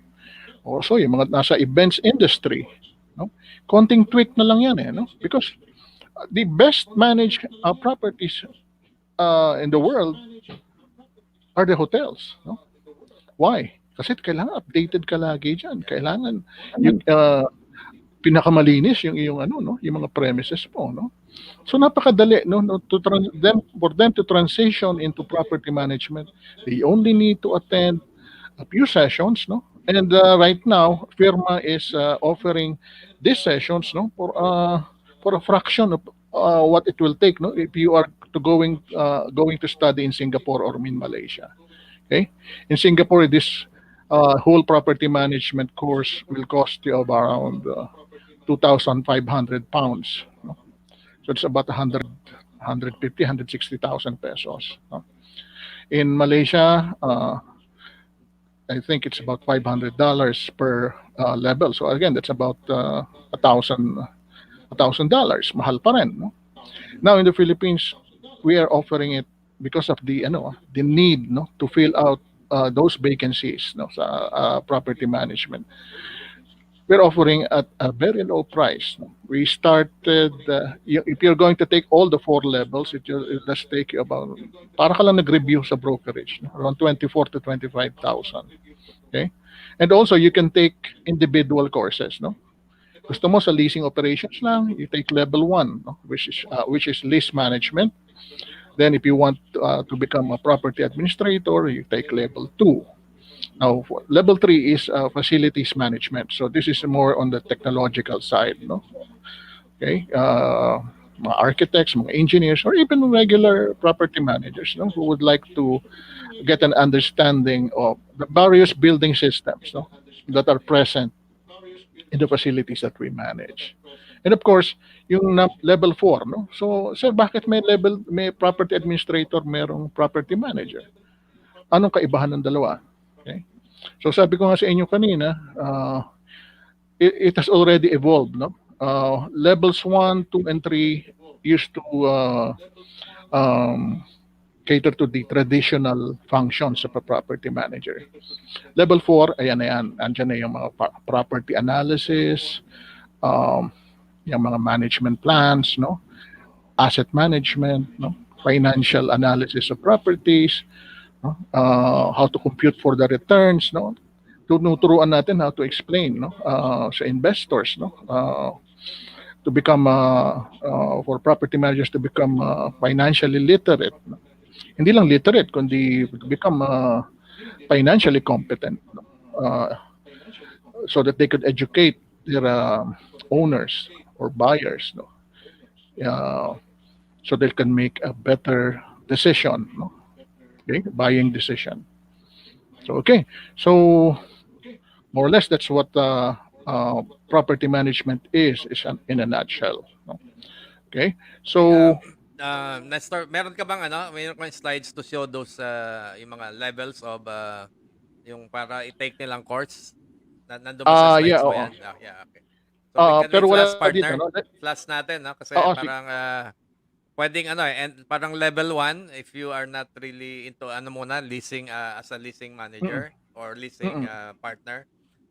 also yung mga nasa events industry, no, konting tweak na lang yan, no, because the best managed properties in the world are the hotels, no? Why? Kasi kailangan updated ka lagi dyan. Kailangan yung pinakamalinis yung iyong yung mga premises mo, no? So napakadali, no, for them to transition into property management. They only need to attend a few sessions, no? And right now, firma is offering these sessions, no, for a fraction of what it will take, no, if you are going to study in Singapore or in Malaysia. Okay, in Singapore, this whole property management course will cost you around 2,500 pounds. No? So it's about 150, 160,000 pesos. No? In Malaysia, I think it's about $500 per level. So again, that's about $1,000. Mahal pa rin, no? Now in the Philippines, we are offering it because of the need, no, to fill out those vacancies, no, sa property management. We're offering at a very low price. No? We started if you're going to take all the 4 levels, it does take you about, para ka lang nag-review sa brokerage, no? Around 24 to 25,000. Okay, and also you can take individual courses, no. Gusto mo sa leasing operations lang, you take level 1, no? which is lease management. Then if you want to become a property administrator, you take level 2. Now level 3 is facilities management. So this is more on the technological side, no. Okay, mga architects, mga engineers, or even regular property managers, no, who would like to get an understanding of the various building systems, no, that are present in the facilities that we manage. And of course, yung level 4, no? So, sir, bakit may property administrator, merong property manager? Anong kaibahan ng dalawa? Okay? So, sabi ko nga sa inyo kanina, it has already evolved, no? Levels 1, 2, and 3 used to cater to the traditional functions of a property manager. Level 4, ayan na yan. Andyan na yung mga property analysis, yung mga management plans, no, asset management, no, financial analysis of properties, no, how to compute for the returns, no. Tunuturuan natin how to explain, no, sa investors, no, to become for property managers to become financially literate, no? Hindi lang literate, kundi become financially competent, no? So that they could educate their owners or buyers, no, so they can make a better decision, no, okay, buying decision. So okay, so more or less that's what property management is in a nutshell, no? Okay, so Nestor, meron ka bang mayroon kang slides to show those yung mga levels of yung para i-take nilang course? Nandun ba sa slides yeah, mo oo. yan? Yeah, okay. So we can Pero reach wala last partner. dito, no? Last natin, no? Kasi Oo, parang pwedeng ano and parang level 1 if you are not really into ano muna leasing as a leasing Mm, manager or leasing mm. partner.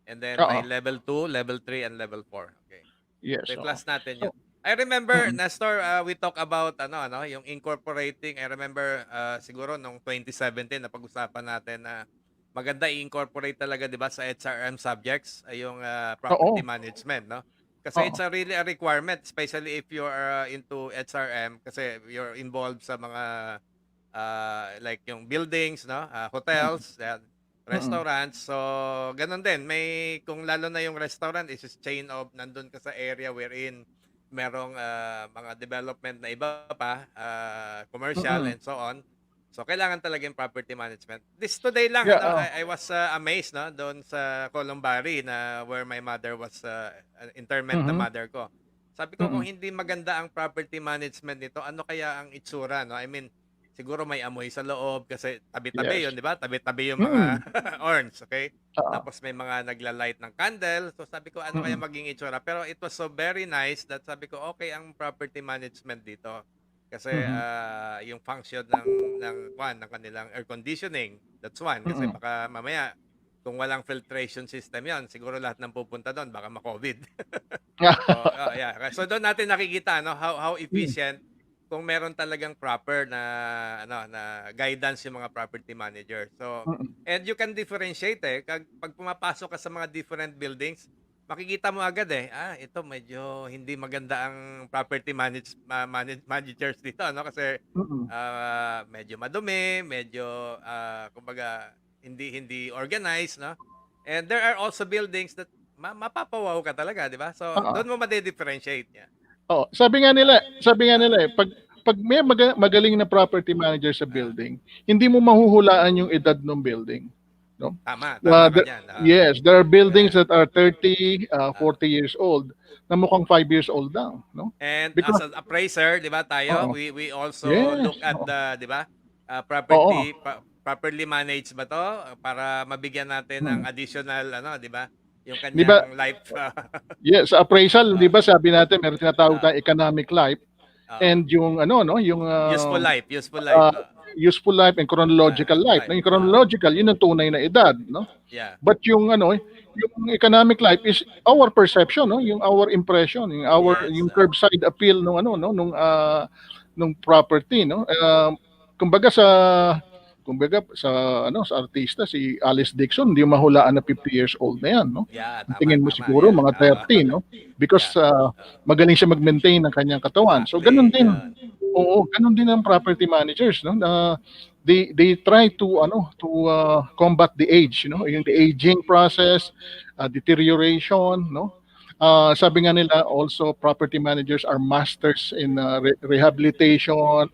And then Oo. may level 2, level 3 and level 4. Okay. Yes, So oo. i-class natin So 'yun. I remember mm, Nestor, we talk about yung incorporating. I remember siguro nung 2017 na pag-usapan natin na maganda i-incorporate talaga 'di ba sa HRM subjects ay yung property oo, management, no? Kasi oo. it's a really a requirement, especially if you are into HRM kasi you're involved sa mga like yung buildings, no? Mm, Hotels, mm, restaurants. So, ganun din. May kung lalo na yung restaurant is chain of nandun ka sa area wherein merong mga development na iba pa, commercial mm. and so on. So, kailangan talaga yung property management. This today lang, Yeah, I was amazed, no, doon sa Columbari na where my mother was, interment na mhm, mother ko. Sabi ko, kung mm. hindi maganda ang property management nito, ano kaya ang itsura, no? I mean, siguro may amoy sa loob kasi tabi-tabi Yes. 'yun, 'di ba? Tabi-tabi yung mga Mm, urns, okay? oo, Tapos may mga nagla-light ng candle. So sabi ko, ano kaya mm, maging itsura? Pero it was so very nice that sabi ko, okay ang property management dito. Kasi mhm, yung function ng kanilang air conditioning, that's one. Kasi mm. baka mamaya kung walang filtration system 'yon, siguro lahat ng pupunta doon baka ma-COVID. So, yeah. So doon natin nakikita how Mm, efficient kung meron talagang proper na na guidance yung mga property manager. So, mm. and you can differentiate pag pumapasok ka sa mga different buildings, makikita mo agad ito medyo hindi maganda ang property managers dito kasi Mm. medyo madumi, medyo kumbaga hindi hindi organized, no? And there are also buildings that mapapawaw ka talaga, 'di ba? So, Oo, doon mo made-differentiate niya. oo. Ah, Sabi nga ah, nila, 'pag may magaling na property manager sa ah. building, hindi mo mahuhulaan yung edad ng building, 'no? Tama ka The diyan. yes, there are buildings Yeah. that are 30, Ah. 40 years old na mukhang 5 years old lang, 'no? And as Because an appraiser, 'di ba tayo, oo. we also Yes, look at oo. the, 'di ba, Oo. property properly managed ba 'to para mabigyan natin ng Mm. additional 'di ba, yung 'Di ba kanyang life yes, sa appraisal 'di ah, ba sabi natin meron tinatawag ah, tayong economic life oo. and yung ano 'no, yung, Useful life. useful life and chronological life, Life. no? Yung chronological, yun ang tunay na edad, no? Yeah. But yung ano, yung economic life is our perception, no? Yung our impression, Yes. yung curbside appeal nung ano, no? Nung property, no? Kumbaga sa ano sa artista si Alice Dixon, hindi mo mahulaan na 50 years old na yan, no? Yeah, Ang tama, tingin mo tama. siguro Yeah. mga 30, no? Because Yeah. magaling siya mag-maintain ng kanyang katawan. So ganun Exactly. din. Yun. Oo, ganun din ang property managers, no? Na they try to combat the age, you know, yung the aging process, deterioration, no? Sabi nga nila also property managers are masters in rehabilitation,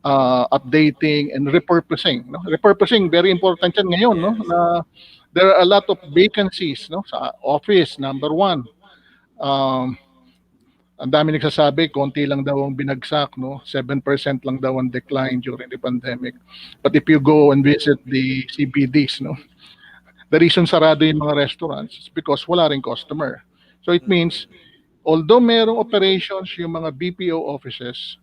Mm. updating and repurposing, no? Repurposing very important yan ngayon, no? Yes. Na there are a lot of vacancies, no? Sa office, number one. Um, ang dami nagsasabi, konti lang daw ang binagsak, no? 7% lang daw ang decline during the pandemic. But if you go and visit the CBDs, no? The reason sarado yung mga restaurants is because wala ring customer. So it means, Mm. although merong operations yung mga BPO offices,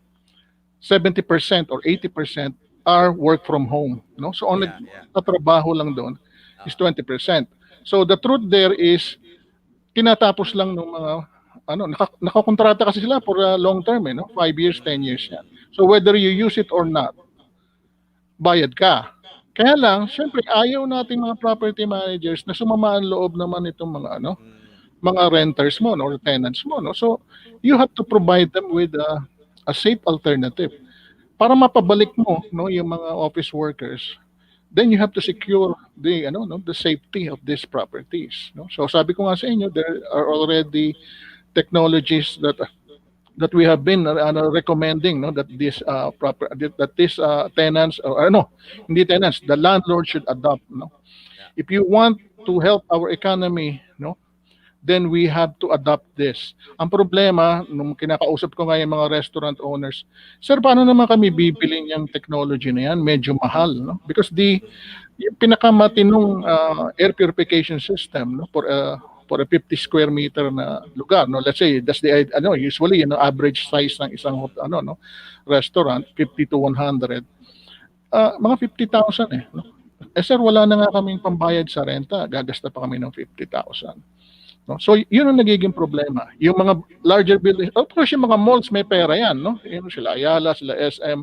70% or 80% are work from home, no? So ang Yeah. nagtatrabaho lang doon is Ah. 20%. So the truth there is tinatapos lang ng mga ano, nakakontrata kasi sila for long term, no? 5 years, 10 years yan. Mm. So whether you use it or not, bayad ka. Kaya lang, syempre ayaw nating mga property managers na sumama ang loob naman itong mga ano, Mm. mga renters mo, no, or tenants mo, no. So you have to provide them with a safe alternative para mapabalik mo, no, yung mga office workers. Then you have to secure the ano, no, the safety of these properties, no. So sabi ko nga sa inyo, there are already technologies that we have been recommending, no, that these tenants or no, hindi tenants, the landlord should adopt, no. Yeah. If you want to help our economy, no, then we have to adopt this. Ang problema, nung kinakausap ko nga yung mga restaurant owners, sir, paano naman kami bibili yung technology na yan? Medyo mahal, no? Because yung pinakamatinong air purification system, no, for a 50 square meter na lugar, no? Let's say that's the usually average size ng isang restaurant 50 to 100. Mga 50,000 no? Sir, wala na nga kaming pambayad sa renta, gagasta pa kami ng 50,000. No? So yun ang nagiging problema. Yung mga larger buildings, of course yung mga malls may pera yan, no? Yun sila Ayala, sila SM,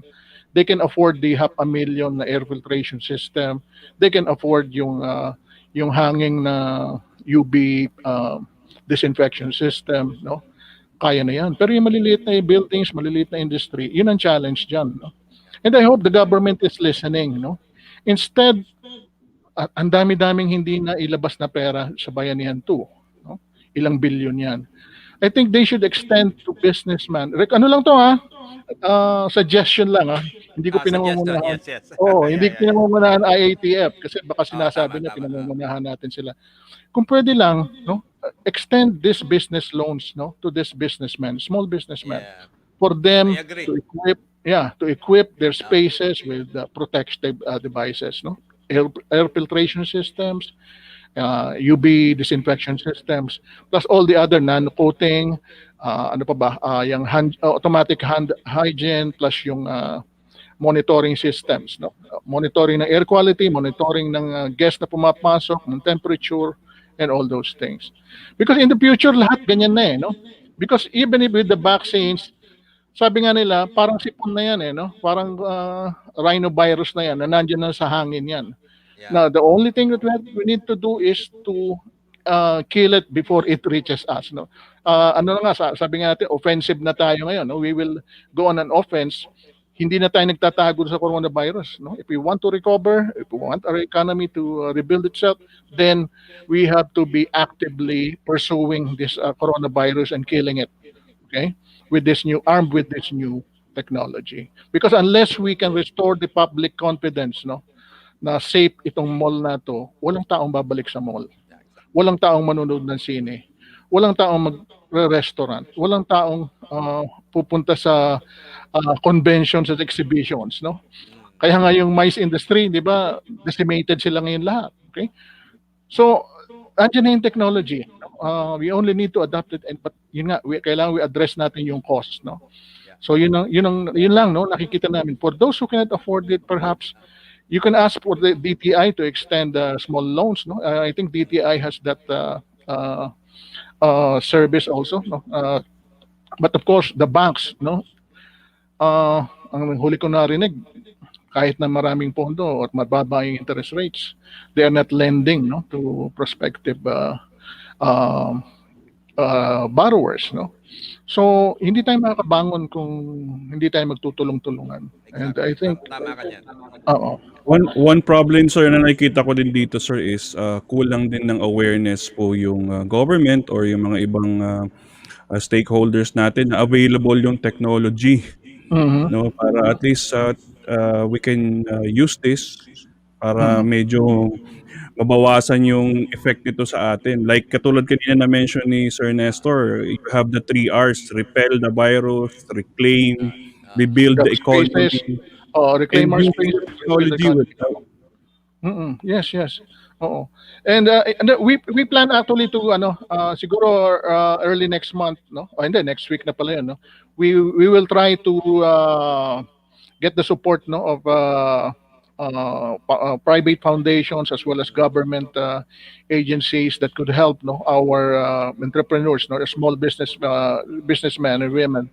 they can afford the $500,000 na air filtration system. They can afford yung hanging na UV disinfection system, no? Kaya na yan. Pero yung maliliit na buildings, maliliit na industry, yun ang challenge dyan, no? And I hope the government is listening, no? Instead, ang dami-daming hindi na ilabas na pera sa Bayanihan 2, no? Ilang bilyon yan. I think they should extend to businessman. Ano lang to suggestion lang Hindi ko pinangungunahan. Yes. Hindi ko pinangungunahan IATF kasi baka sinasabi niya pinangungunahan natin sila. Kung pwede lang, no, extend this business loans, no, to this businessmen, small businessmen, for them to equip their spaces with protective devices, no, air filtration systems, UV disinfection systems, plus all the other nano coating, yung automatic hand hygiene, plus yung monitoring systems, no? Monitoring ng air quality, monitoring ng guest na pumapasok, ng temperature, and all those things. Because in the future, lahat ganyan na no? Because even if with the vaccines, sabi nga nila, parang sipon na yan no? Parang rhinovirus na yan, na nandiyan na sa hangin yan. Now, the only thing that we need to do is to kill it before it reaches us, no? Sabi nga natin, offensive na tayo ngayon, no? We will go on an offense. Hindi na tayo nagtatago sa coronavirus, no? If we want to recover, if we want our economy to rebuild itself, then we have to be actively pursuing this coronavirus and killing it, okay? Armed with this new technology. Because unless we can restore the public confidence, no, na safe itong mall na to, walang taong babalik sa mall. Walang taong manonood ng sine. Walang taong mag-restaurant. Walang taong pupunta sa conventions at exhibitions, no? Kaya nga yung MICE industry, di ba, decimated sila ngayon lahat. Okay? So, andyan na yung technology. We only need to adapt it, but yun nga, kailangan we address natin yung cost, no? So yun lang, no, nakikita namin. For those who cannot afford it, perhaps you can ask for the DTI to extend small loans, no? I think DTI has that service also, no? But of course, the banks, no? Ang huli ko narinig, kahit na maraming pondo at mababa yung interest rates, they are not lending, no, to prospective borrowers, no? So, hindi tayo makakabangon kung hindi tayo magtutulong-tulungan. And I think tama ka dyan. One problem, sir, na nakikita ko din dito, sir, is kulang din ng awareness po yung government or yung mga ibang stakeholders natin na available yung technology, no, para at least we can use this para medyo mabawasan yung effect nito sa atin. Like katulad kanina na mention ni Sir Nestor, you have the 3 R's: repel the virus, reclaim, rebuild the economy, reclaim our use space, technology without. Yes. Oo. And we plan actually to siguro early next month, no? Hindi, next week na pala yun, no? We will try to get the support, no, of private foundations as well as government agencies that could help, no, our entrepreneurs, no, small businessmen and women,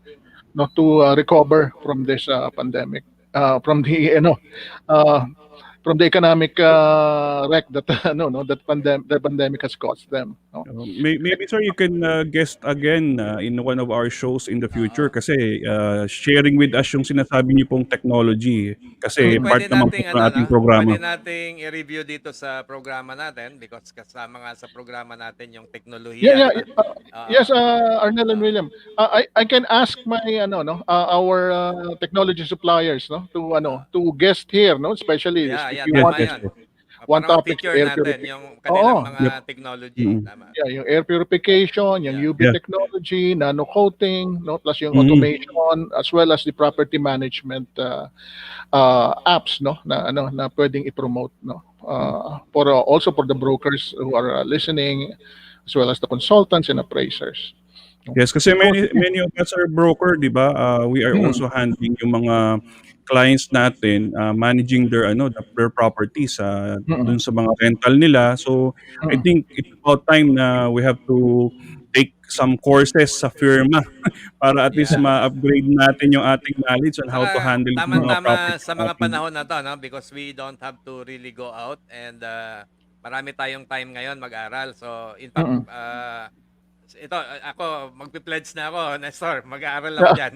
no, to recover from this pandemic, from the economic wreck that the pandemic has caused them, no? Maybe sir, you can guest again in one of our shows in the future kasi sharing with us yung sinasabi niyo pong technology kasi part naman po ng ating programa. Pwede nating i-review dito sa programa natin because kasama nga sa programa natin yung teknolohiya. Yes, Arnel and William, I can ask my our technology suppliers, no, to guest here, no, especially if you want one topic, air natin yung kanilang mga technology. Tama. Yung air purification, yung UV technology, nano coating, no, plus yung automation as well as the property management apps, no, na pwedeng i-promote, no, also for the brokers who are listening, as well as the consultants and appraisers. Yes, kasi many of us are broker, 'di ba? We are Mm. also handling yung mga clients natin, managing their properties dun sa mga rental nila. So, I think it's about time na we have to take some courses sa firma para at least Yeah. ma-upgrade natin yung ating knowledge on how to Saka handle yung mga tamang-tama properties sa mga natin. panahon na 'to, 'no, because we don't have to really go out and, marami tayong time ngayon mag-aral. So, in fact, ito, ako magpe-pledge na ako, Nestor, mag-aaral ako diyan.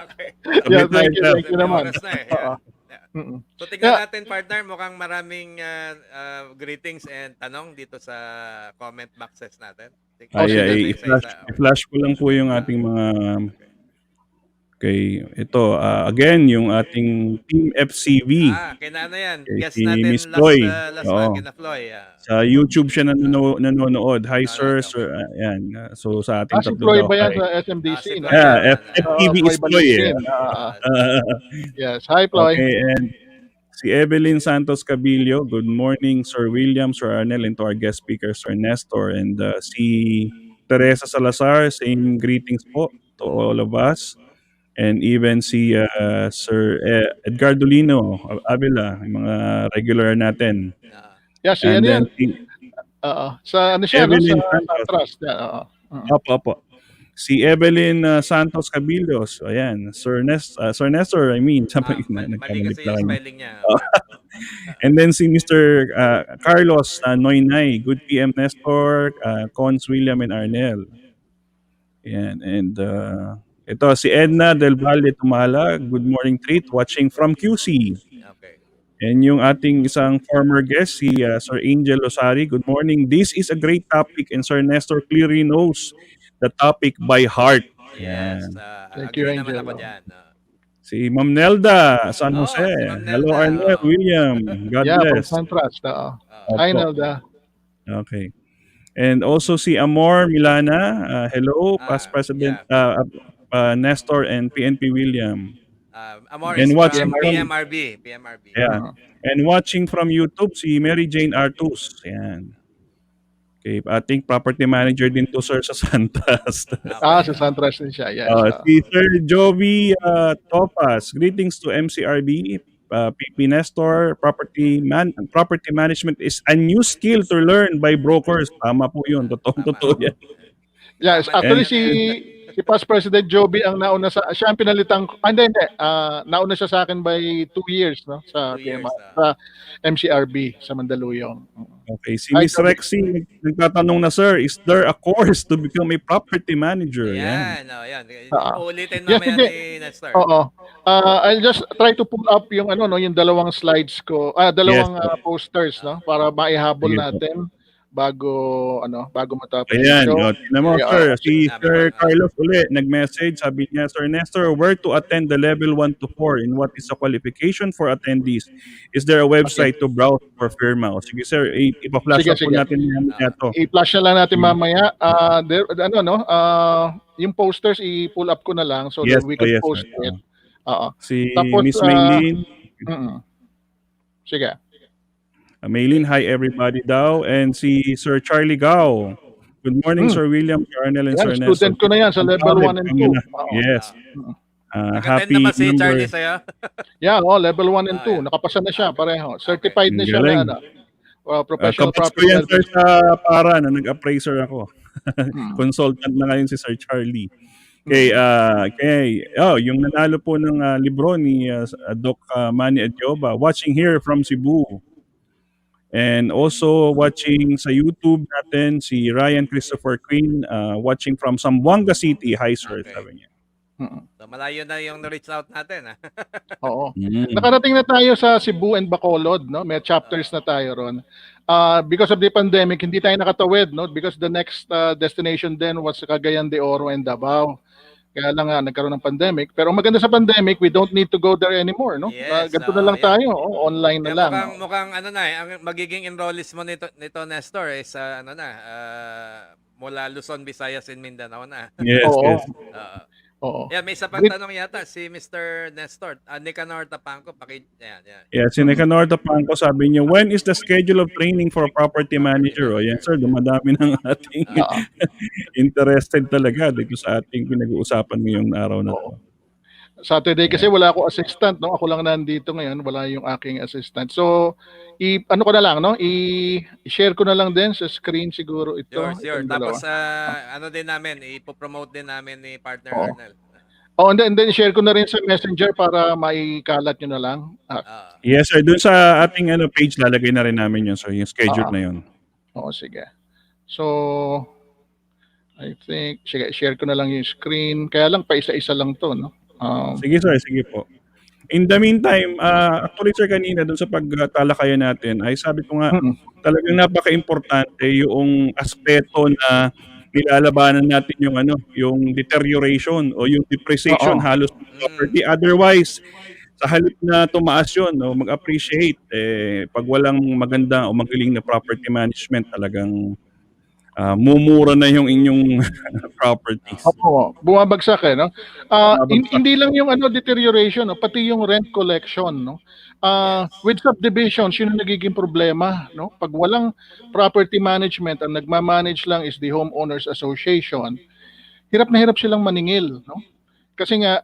Okay. Yeah, Submit tayo, sir. thank you May naman. oras na, eh, Oo. yeah. Yeah. Mm. So, tignan Yeah. natin, partner, mukhang maraming, greetings and tanong dito sa comment boxes natin. Ay, Tignan ay, natin i-flash isa-isa. Okay. i-flash ko lang po yung ating mga Okay. okay, ito, again, yung ating Team FCV, Kina ano yan, kay guest si Miss natin Floy. last one, Oo. kina Floy. Sa YouTube siya nanonood. Hi, Nanonood, sir. okay. Ayan. So, sa ating Si tatlo Floy daw. ba yan Hi. sa Si SMDC, no? Floy yan. FTV Floy is Floy, eh. Baliskin. Yes. Hi, Floy. Okay, and si Evelyn Santos Cabilio, good morning, Sir William, Sir Arnel, and to our guest speaker, Sir Nestor. And si Teresa Salazar, same greetings po to all of us. And even si Sir Edgar Dolino Avila, yung mga regular natin. Yeah, si And ano yan? then si Sa ano siya, no? Sa Evelyn Santos. trust. Yeah, oo. Opo. Si Evelyn Santos Cabildos. Ayan. Sir Nestor, I mean. Mali Nagkamali kasi pala yung kami. spelling niya. Okay. And then si Mr. Carlos Noynay. Good PM, Nestor, Cons, William, and Arnel. Ayan. And ito, si Edna Del Valle Tumala. Good morning, treat. Watching from QC. Okay. And yung ating isang former guest, si Sir Angel Osari. Good morning. This is a great topic and Sir Nestor clearly knows the topic by heart. Yes. Yan. Thank you, Agree naman Angel. ako dyan. Si Ma'am Nelda, San Jose. Si Ma'am Hello, Nelda. Arnel, William. God Yeah, from bless. Suntrust. Hi, Opo. Nelda. Okay. And also si Amor Milana. Hello, past President Nestor and PNP William. Amor And is watching from from PMRB. yeah. And watching from YouTube si Mary Jane Artus. Yan. Okay, ating property manager din to, sir, sa Santas. Sa Suntrust din siya. Yes. Si Sir Jovi Topas. Greetings to MCRB, PP Nestor. Property management is a new skill to learn by brokers. Tama po yun. Totoo yan. Yes, actually si past President Joby ang nauna siya ang pinalitan ko. Hindi. Nauna siya sa akin by 2 years, no? Sa 2 years, sa MCRB sa Mandaluyong. Okay, si Miss Rexy nagtatanong na, sir, is there a course to become a property manager? Yan. Uulitin Yes, mamaya sige. ni Nestor. Oo. I'll just try to pull up yung yung dalawang slides ko. Dalawang posters, no, para maihabol Sige po. natin bago matapos Ayan, yung show. tingnan mo, sir. Si Sir Carlos uli, nag-message, sabi niya, Sir Nestor, where to attend the level 1 to 4 and what is the qualification for attendees? Is there a website to browse for firma? O, sige, sir, ipa-flash up po natin ito. I-flash na lang natin mamaya. Yung posters, i-pull up ko na lang so that we can post it. Si Tapos, Miss Maylene. Sige. Maylene, hi everybody daw. And si Sir Charlie Gao. Good morning, Sir William, Sir Arnel, and Sir Nestor. Student ko na yan sa level 1 and 2. Yes. Nag-attend naman si Charlie sa'yo? Yeah, level 1 and 2. Nakapasa na siya pareho. Certified na siya na professional property. Kapag ko yan, sir, sa para na nag-appraiser ako. Consultant na ngayon si Sir Charlie. Okay, yung nanalo po ng libro ni Doc Manny Adjoba, watching here from Cebu. And also watching sa YouTube natin si Ryan Christopher Queen, watching from Zamboanga City. Hi, sir, sabi niya. So, malayo na yung reach out natin. Oo. Nakarating na tayo sa Cebu and Bacolod, no? May chapters na tayo ron. Because of the pandemic, hindi tayo nakatawid, no? Because the next destination then was Cagayan de Oro and Davao. Kaya lang nagkaroon ng pandemic. Pero maganda sa pandemic, we don't need to go there anymore, no? Yes, ganito na lang tayo, online na lang. Mukhang ang magiging enrollees mo nito Nestor is mula Luzon, Visayas, and Mindanao na. Yes, yes. Oo. Yeah, may isa pang Great. tanong yata si Mr. Nestor. Nicanor Tapangco, yan. Yeah, si Nicanor Tapangco sabi niya, when is the schedule of training for a property Property manager? O yan manager. sir, dumadami ng ating Oo. interested talaga dito sa ating pinag-uusapan ngayong araw na to. Oo. Saturday kasi Yeah. wala akong assistant, no? Ako lang nandito ngayon, wala yung aking assistant. So, ano ko na lang, no? I-share ko na lang din sa screen siguro Sure. itong dalawa. Tapos ano din namin, ipo-promote din namin ni partner Oo. Arnel. Oh, and then share ko na rin sa Messenger para maikalat nyo na lang. Yes sir, dun sa ating page lalagay na rin namin yun, so yung schedule na yun. Oo, sige. So, I think, sige, share ko na lang yung screen. Kaya lang, pa isa-isa lang to, no? Sige sir, sige po. In the meantime, actually sir, kanina dun sa pagtalakayan natin, ay sabi ko nga, talagang napaka-importante yung aspeto na nilalabanan natin yung yung deterioration o yung depreciation Oo. halos ng property. Otherwise, sa halip na tumaas yun, no, mag-appreciate, pag walang maganda o magaling na property management, talagang mumura na yung inyong properties. Oo, bumabagsak no. Bumabagsak. Hindi lang yung deterioration, no, pati yung rent collection, no. With subdivisions, yun ang nagiging problema, no. Pag walang property management, ang nagma-manage lang is the homeowners association, hirap na hirap silang maningil, no. Kasi nga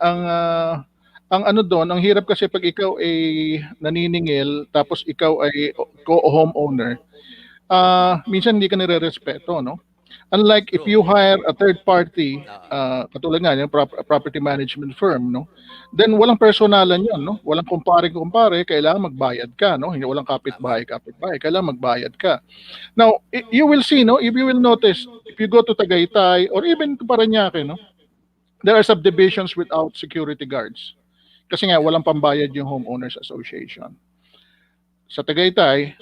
ang doon, ang hirap kasi pag ikaw ay naniningil tapos ikaw ay co-homeowner, minsan hindi ka nire-respeto, no? Unlike if you hire a third party, katulad nga yung property management firm, no? Then walang personalan 'yon, no? Walang kumpare, kailangan magbayad ka, no? Hindi walang kapitbahay, kailangan magbayad ka. Now, you will see, no? If you will notice, if you go to Tagaytay or even to Parañaque, no? There are subdivisions without security guards. Kasi nga walang pambayad yung homeowners association. Sa Tagaytay,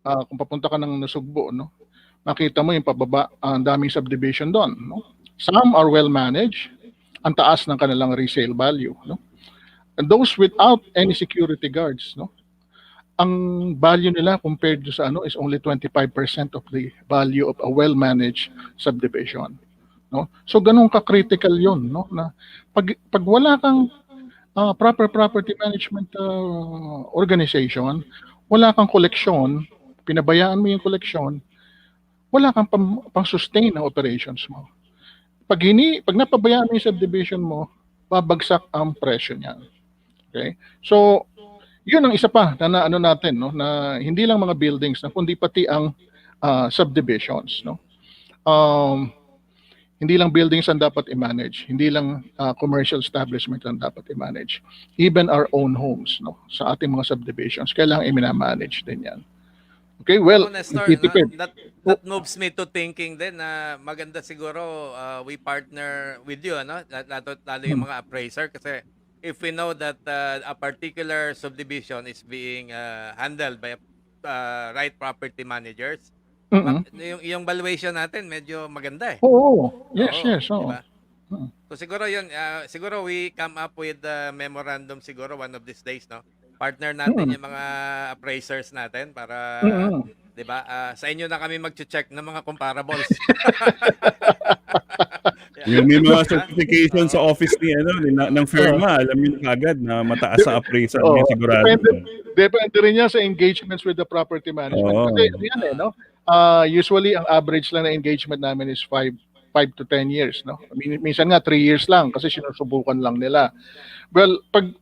kung papunta ka ng Nasugbo, no, makita mo yung pababa, ang daming subdivision doon, no. Some are well managed, ang taas ng kanilang resale value, no. And those without any security guards, no, ang value nila compared to sa is only 25% of the value of a well managed subdivision, no. So ganun ka critical 'yon, no, na pag wala kang proper property management organization, wala kang koleksyon, pinabayaan mo yung koleksyon, wala kang pang-sustain na operations mo. Pag napabayaan mo yung subdivision mo, babagsak ang presyo niyan. Okay? So, yun ang isa pa na natin, no, na hindi lang mga buildings, na kundi pati ang subdivisions, no. Hindi lang buildings ang dapat i-manage, hindi lang commercial establishment ang dapat i-manage. Even our own homes, no, sa ating mga subdivisions, kailangan i-manage din yan. Okay, well, Nestor, that moves me to thinking din na maganda siguro we partner with you, ano? Lalo yung mga appraiser, kasi if we know that a particular subdivision is being handled by right property managers, yung valuation natin medyo maganda eh. Oo. Yes. Diba? So siguro yun, siguro we come up with a memorandum siguro one of these days, no? Partner natin yung mga appraisers natin para, di ba, sa inyo na kami mag-check ng mga comparables. Yung may mga certification sa office ng firma, alam niyo na kagad na mataas sa appraisal, sigurado. Depende rin yan sa engagements with the property management. Kasi yan no? Usually ang average lang na engagement namin is 5 to 10 years, no. Minsan nga 3 years lang kasi sinusubukan lang nila. Well, pag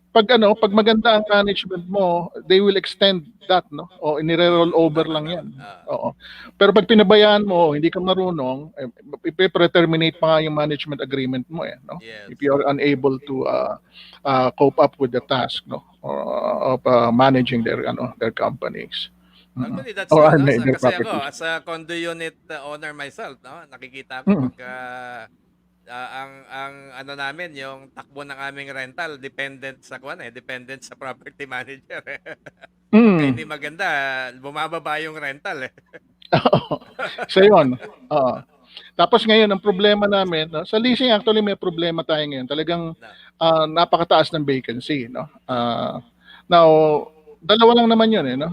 maganda ang management mo, they will extend that, no. O inire-roll over lang 'yan. Oo. Pero pag pinabayaan mo, hindi ka marunong, i-terminate pa nga yung management agreement mo no. Yes. If you are unable to cope up with the task, no, of managing their companies. Actually, that's true, no? Kasi ako, as a condo unit owner myself, no, nakikita ko pagka ang namin, yung takbo ng aming rental, dependent sa property manager. Pagka hindi maganda, bumababa yung rental eh. So yun. Tapos ngayon, ang problema namin, no, sa leasing actually may problema tayo ngayon. Talagang napakataas ng vacancy, no. Now, dalawa lang naman yun no.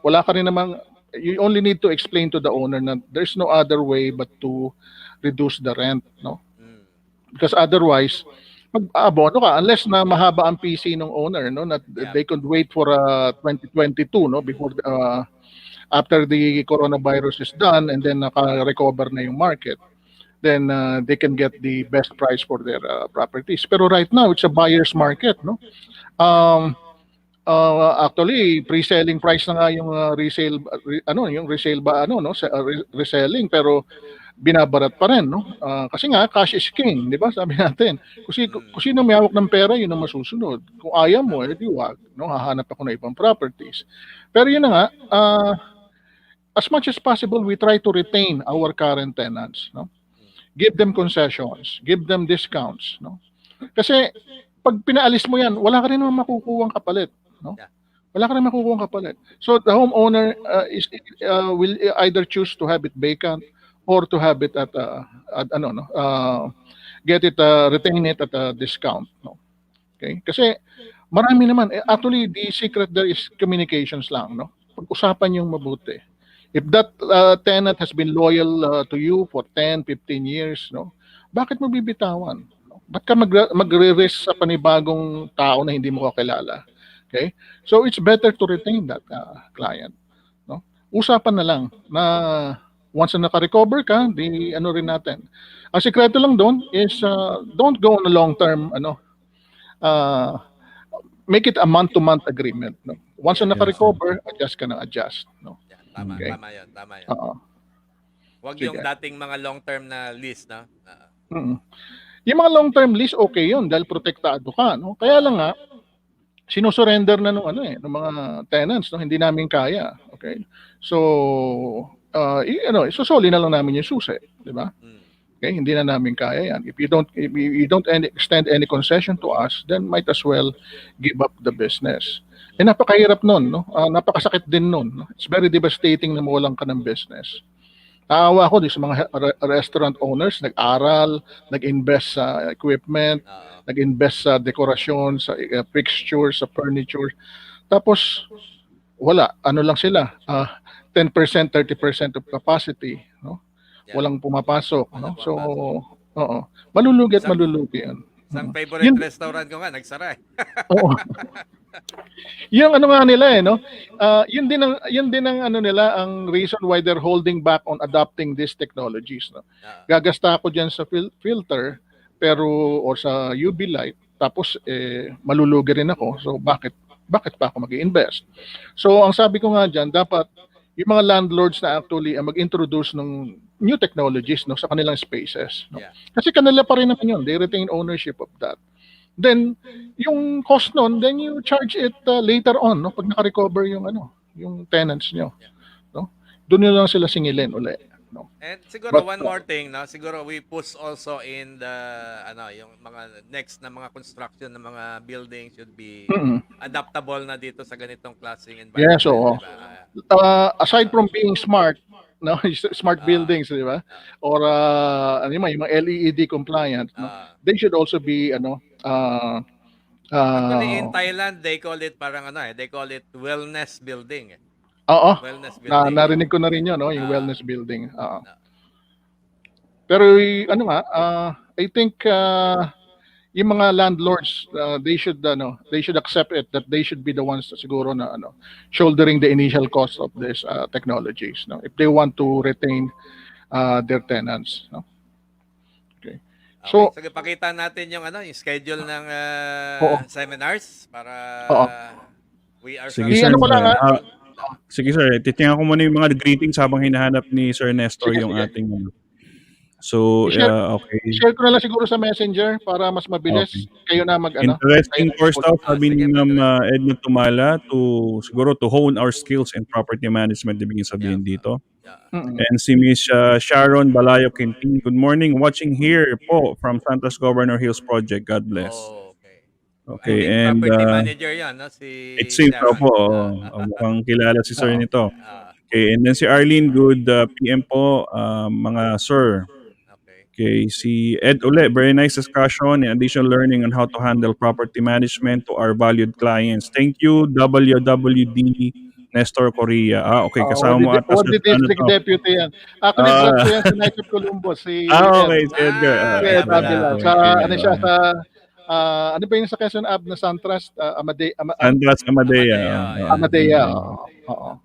Wala ka rin namang, you only need to explain to the owner na there's no other way but to reduce the rent, no. Because otherwise, mag-aabono ka unless na mahaba ang PC ng owner, no, that Yeah. they could wait for 2022, no, before after the coronavirus is done and then naka-recover na yung market, then they can get the best price for their properties. Pero right now, it's a buyer's market, no? Actually, pre-selling price na nga yung resale, yung resale ba, no, reselling, pero binabarat pa rin, no? Kasi nga, cash is king, di ba? Sabi natin. Kung sino may hawak ng pera, yun ang masusunod. Kung ayaw mo, edi wag, no? Hahanap ako ng ibang properties. Pero yun na nga, as much as possible, we try to retain our current tenants, no? Give them concessions, give them discounts, no? Kasi pag pinaalis mo yan, wala ka rin naman makukuhang kapalit, no? Wala ka rin makukuhang kapalit. So the homeowner will either choose to have it vacant or to have it at get it retain it at a discount, no? Okay? Kasi marami naman actually the secret there is communications lang, no? Pag-usapan yung mabuti. If that tenant has been loyal to you for 10, 15 years, no? Bakit mo bibitawan? No? Ba't ka magre-risk sa panibagong tao na hindi mo kakilala? Okay? So it's better to retain that client, no? Usapan na lang na once na naka-recover ka, di ano rin natin. Ang sikreto lang doon is don't go on a long-term make it a month-to-month agreement, no? Once na naka-recover, adjust ka na adjust, no? Tama, Okay. tama yun. Oo. Huwag Sige. yung dating mga long-term na lease, no? Yung mga long-term lease, okay yun dahil protektado ka, no? Kaya lang nga, sinusurrender na nung ng mga tenants, no? Hindi namin kaya, okay? So, isusoli na lang namin yung susi, di ba? Okay, hindi na namin kaya yan. If you don't extend any concession to us, then might as well give up the business. Napakahirap nun, no? Napakasakit din nun, no? It's very devastating na mawalan ka ng business. Naawa ako sa mga restaurant owners, nag-aral, nag-invest sa equipment, nag-invest sa dekorasyon, sa fixtures, sa furniture. Tapos, wala. Ano lang sila? 10%, 30% of capacity, no? Walang pumapasok, no? So, malulugi at malulugi yan. Isang favorite restaurant ko nga, nagsara eh. Oo. Yung ano nga nila no? Yun din ang ano nila, ang reason why they're holding back on adopting these technologies, no? Gagasta ako diyan sa filter or sa UV light, tapos malulugi rin ako. So bakit pa ako mag-i-invest? So ang sabi ko nga diyan, dapat yung mga landlords na actually mag-introduce ng new technologies, no, sa kanilang spaces, no? Kasi kanila pa rin naman yun. They retain ownership of that. Then yung cost nun, then you charge it later on, no, pag naka-recover yung tenants nyo, no? Doon lang sila singilin uli, no? And siguro one more thing, no, siguro we push also in the yung mga next na mga construction ng mga buildings should be adaptable na dito sa ganitong klaseng environment. Yes, oo. Diba? Aside from being smart, no, smart buildings, di ba? Or yung mga LED compliant, no? They should also be Actually in Thailand they call it they call it wellness building. Oo. Wellness building. Narinig ko na rin 'yon, no, yung wellness building. Pero I think yung mga landlords, they should accept it that they should be the ones siguro na shouldering the initial cost of these technologies, no, if they want to retain their tenants, no. Okay. So pakita natin yung yung schedule ng seminars para we are Sige, sir. Sige sir, titingnan ko muna yung mga greetings habang hinahanap ni Sir Nestor yung ating So, okay. Share ko na lang siguro sa Messenger para mas mabilis. Okay. Kayo na Interesting course daw, sabi ni Ma'am Edna Tumala, siguro to hone our skills in property management, ibig sabihin dito. And si Miss Sharon Balayo Quintin, good morning, watching here po from Santos Governor Hills Project. God bless. Okay, and property manager yan, no? Si it seems po, mukhang kilala si Sir nito. Okay, and then si Arlene, good PM po, mga sir. Okay, si Ed uli, very nice discussion and additional learning on how to handle property management to our valued clients. Thank you, WWD Nestor Correa. Okay, kasama mo ata Or sa the ano district 'to? deputy yan. Actually, brad Ah, ko yan sa Knights of Columbus, si Ed. okay, si Edgar. Ah, Si kaya Ed Sige, pala. Avila. Sa, okay, ano siya, sa, ano ba yung sa Quezon Ave na SunTrust? Sandras Amadea, Amadeo, yeah. Amadea. Oo.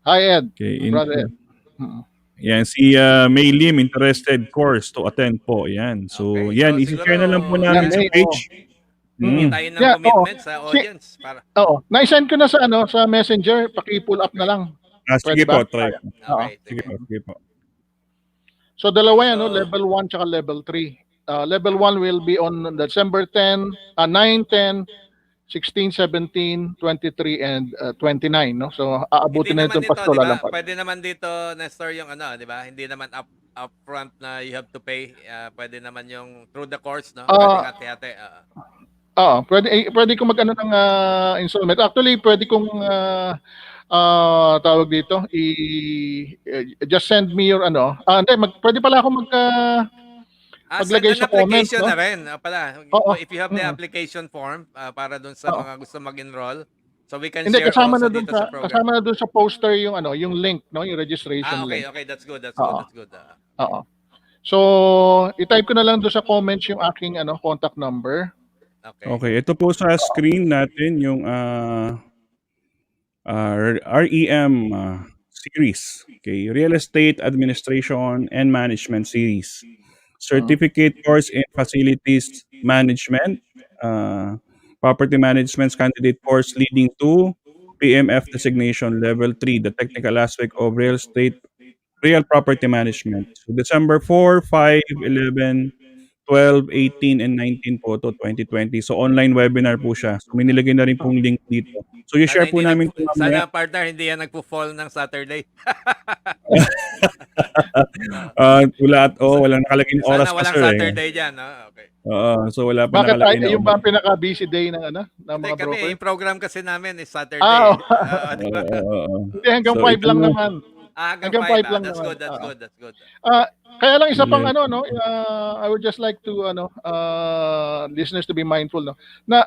Hi, Ed. okay, Brother Ed. Mm. yan si, May Lim interested course to attend po, yan. So, Okay. yan So isi-share na lang po siguro Yan, namin sa May. page. Mm. hintayin ng Yeah, oo. commitment sa audience para Na-send ko na sa sa Messenger, paki-pull up na lang. Sige Pwede po, ba? try. Oo. okay, Sige sige. po, sige po. So dalawa yan, So, level 1 tsaka level 3. Level 1 will be on December 10, 9, 10, 16, 17, 23, and 29, no? So hindi aabutin na naman itong dito, Pasko di ba? lalampag. Pwede naman dito, Nestor, yung ano, di ba? Hindi naman upfront na you have to pay. Pwede naman yung through the course, no? Pwedeng Ah, hati-hati. pwede kong mag-ano ng installment. Actually, pwede kong tawag dito, just send me your ano. Hindi, pwede pala ako Send maglagay an sa comment, application no? na rin. Pala, Oo. if you have the Mm. application form para dun sa Oo. mga gusto mag-enroll, so we can Hindi, share also dito sa program. kasama na doon sa poster yung ano, yung link, no, yung registration Okay, link. okay. That's good, that's Oo. good, that's good. Oo. So, i-type ko na lang doon sa comments yung aking contact number. Okay. Okay, ito po sa screen natin yung REM series. Okay, Real Estate Administration and Management series. Certificate course in Facilities Management, Property Management candidate course leading to PMF designation level 3, the technical aspect of real property management. So December 4, 5, 11, 12, 18, and 19 po to 2020. So online webinar po siya. So may nilagay na rin pong link dito. So i-share po namin ito mamaya. Sana partner hindi yan nagpo-fall ng Saturday. Walang nakalagay na oras Sana pa walang sir Saturday diyan, no? Okay. So wala pa Bakit nakalagay na yung ba oras. ang pinaka-busy day ng Hindi, mga kami, broker? yung program kasi namin is Saturday. Diba? Hindi, hanggang So 5 ito lang na. naman. Hanggang 5 lang. That's good, that's good, that's good. Kaya lang isa pang Yes. I would just like to listeners to be mindful, no, na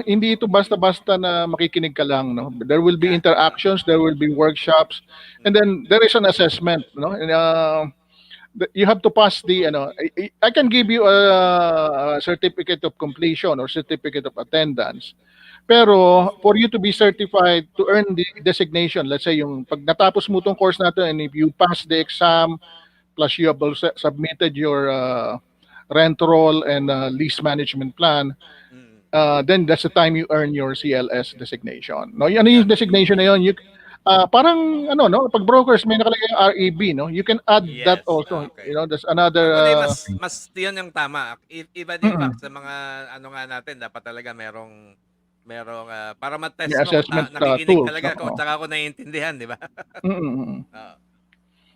hindi ito basta-basta na makikinig ka lang, no. There will be interactions, there will be workshops, and then there is an assessment, no. And, you have to pass the I can give you a certificate of completion or certificate of attendance. Pero for you to be certified to earn the designation, let's say yung pag natapos mo tong course natin and if you pass the exam plus you have also submitted your rent roll and lease management plan, then that's the time you earn your CLS designation. No, ano yung designation na yun? Parang pag brokers may nakalagay yung REB, no? You can add that Yes, also. okay. There's another Actually, mas yun yung tama. Even in fact, sa mga nga natin, dapat talaga merong para ma-test may mo kung assessment nakikinig tools. talaga kung tsaka ako naiintindihan, di ba?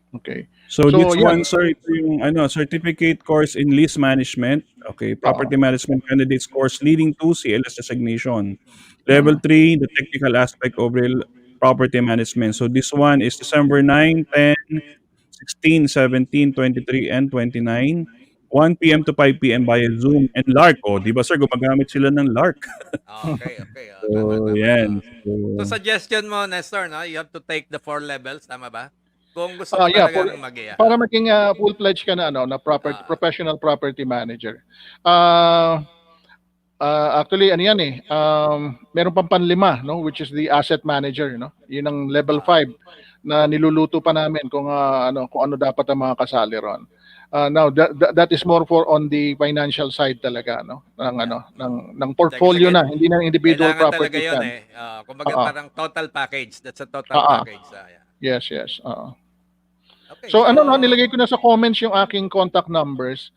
Okay. So this yan. one, sir, ito yung certificate course in lease management. Okay, property management candidates course leading to CLS designation. Level 3, the technical aspect of real property management. So this one is December 9, 10, 16, 17, 23, and 29. 1 p.m. to 5 p.m. via Zoom and Lark. Di ba sir, gumagamit sila ng Lark. Okay. So, Tama. yan. So, suggestion mo, Nestor, no? You have to take the 4 levels, tama ba? Kung gusto mo talagang para maging full-fledged ka na professional property manager. Actually ano yan meron pang panlima, no, which is the asset manager, no. Yun ang level 5 na niluluto pa namin kung ano dapat ang mga kasali ron. Now that is more for on the financial side talaga, no, ng portfolio na, hindi ng individual property. Kailangan talaga yun kumbaga parang total package. That's a total package. Yes. Okay, so nilagay ko na sa comments yung aking contact numbers.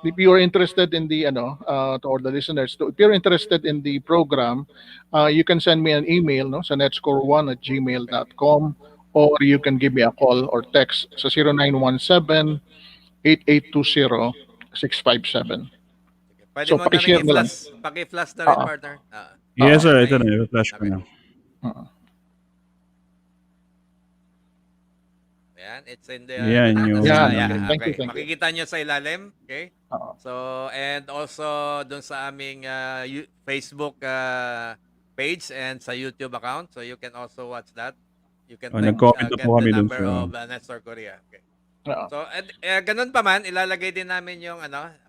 If you are interested in the to all the listeners, if you're interested in the program, you can send me an email, no, sa netscore1@gmail.com, or you can give me a call or text sa 0917-8820-657. Pwede So, mo na rin paki-flash na rin, partner. Yes, sir. Ito na. I-flash ko na. Ayan, it's in the Thank you. Makikita nyo sa ilalim, okay? So, and also doon sa aming Facebook page and sa YouTube account. So you can also watch that. You can Nag-comment na get po the kami dun number sa of Nestor Korea. Okay. Oo. So, ganun pa man, ilalagay din namin yung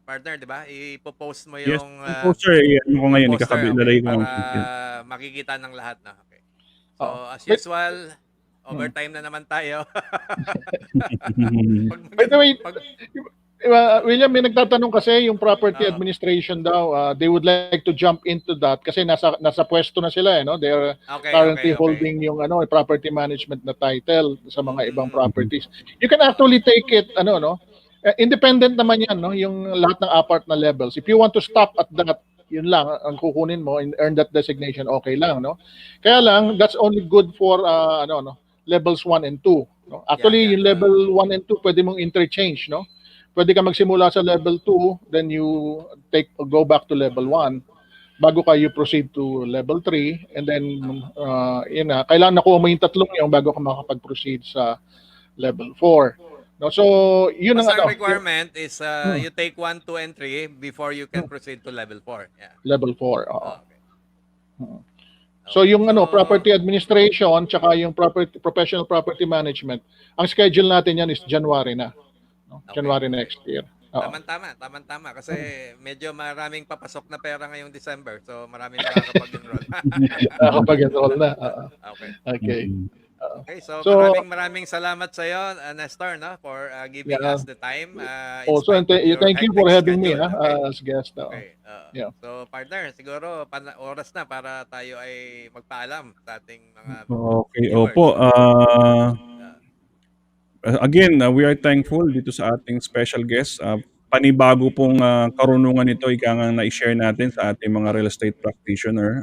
partner, di ba? Ipopost mo yes, yung yung poster, ano ko yung ngayon, poster, ilalagay okay, ko para ng poster. makikita ng lahat na. Okay. Oo. So, as Wait, usual, overtime na naman tayo. pag by the way, pag William, may nagtatanong kasi yung property Oo. administration daw, they would like to jump into that kasi nasa pwesto na sila, no? They're Okay, currently okay, okay. holding yung property management na title sa mga ibang Mm. properties. You can actually take it no? Independent naman yan, no? Yung lahat ng apart na levels. If you want to stop at that, yun lang ang kukunin mo and earn that designation, okay lang, no? Kaya lang that's only good for levels 1 and 2, no? Actually, Yeah. yung level 1 and 2 pwede mong interchange, no? Pwede ka magsimula sa level 2, then you go back to level 1 bago ka you proceed to level 3, and then yun na, kailangan nakuha mo yung tatlong yung bago ka makapag-proceed sa level 4. No, so yun ang Basta ang requirement is you take 1, 2, and 3 before you can proceed to level 4. Yeah. Level 4. Oo. Okay. So yung property administration tsaka yung professional property management, ang schedule natin yan is January na. No? Okay. January next year. Tama kasi medyo maraming papasok na pera ngayong December. So maraming makakapag-enroll. Nakakapag-enroll na. Okay. Okay. Okay, so So, maraming salamat sa iyo, Nestor, no, for giving us the time. also, and thank you for having me as guest. Okay. Yeah. So, partner, siguro oras na para tayo ay magpaalam sa ating mga Okay, viewers. opo. Again, we are thankful dito sa ating special guest. Panibago pong karunungan ito, ika nga na-share natin sa ating mga real estate practitioner.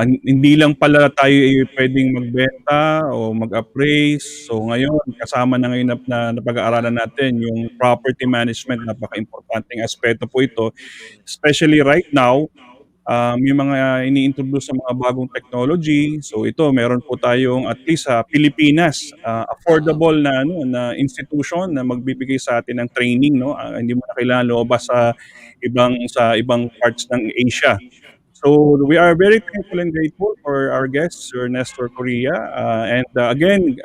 Hindi lang pala tayo pwedeng magbenta o mag-appraise. So ngayon, kasama na ngayon na napag-aaralan natin yung property management. Napaka-importanting aspeto po ito. Especially right now, may mga ini-introduce sa mga bagong technology. So ito, meron po tayong at least sa Pilipinas, affordable na institution na magbibigay sa atin ng training, no? Hindi mo na kailangan lumabas sa ibang parts ng Asia. So we are very thankful and grateful for our guest, Sir Nestor Correa. Again,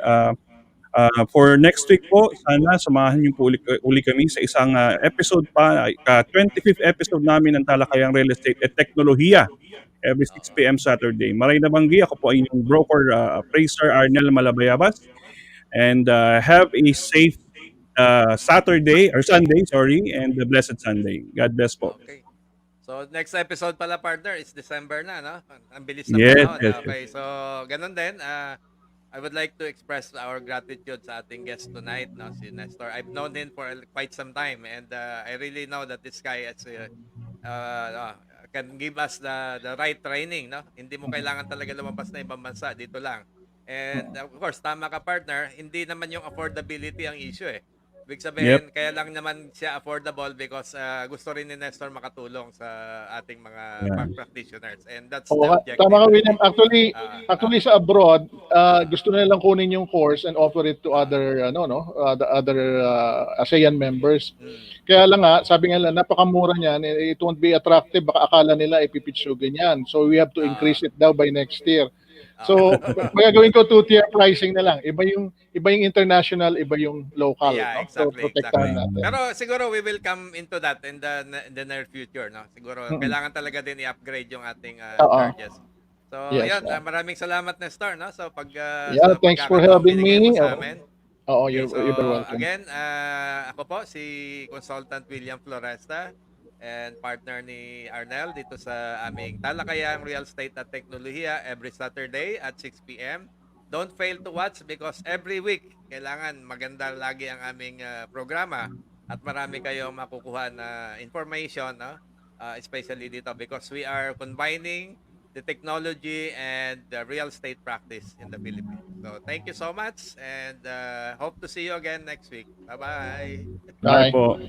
for next week po, sana samahan niyo po uli kami sa isang episode pa, 25th episode namin ng Talakayang Real Estate at Teknolohiya every 6 p.m. Saturday. Maray na banggi, ako po ay inyong broker, appraiser Arnel Malabayabas. And have a safe Sunday, and a blessed Sunday. God bless po. Okay. So, next episode pala, partner, is December na, no? Ang bilis na Yes, panahon. yes, Okay, so, ganun din. I would like to express our gratitude sa ating guest tonight, no, si Nestor. I've known him for quite some time, and I really know that this guy is, can give us the right training, no? Hindi mo kailangan talaga lumabas na ibang bansa, dito lang. And of course, tama ka, partner, hindi naman yung affordability ang issue eh. Ibig sabihin, kaya lang naman siya affordable because gusto rin ni Nestor makatulong sa ating mga practitioners. And that's the objective. Tama ka, William. Actually sa abroad, gusto na nilang kunin yung course and offer it to other the other ASEAN members. Kaya lang sabi nga lang, napakamura niyan, it won't be attractive, baka akala nila ipipitsugan yan. So we have to increase it daw by next year. So, magagawin ko 2-tier pricing na lang. Iba yung international, iba yung local. Yeah, no? exactly. So, protektahan natin. Pero siguro we will come into that in the near future, no? Siguro kailangan talaga din i-upgrade yung ating charges. So, yan, maraming salamat, Nestor, no? So, thanks for having me. You're welcome. Again, ako po si Consultant William Floresta and partner ni Arnel dito sa aming Talakayang Real Estate at Teknolohiya every Saturday at 6 p.m. Don't fail to watch because every week kailangan maganda lagi ang aming programa at marami kayong makukuha na information, no? Especially dito because we are combining the technology and the real estate practice in the Philippines. So thank you so much and hope to see you again next week. Bye-bye. Bye po.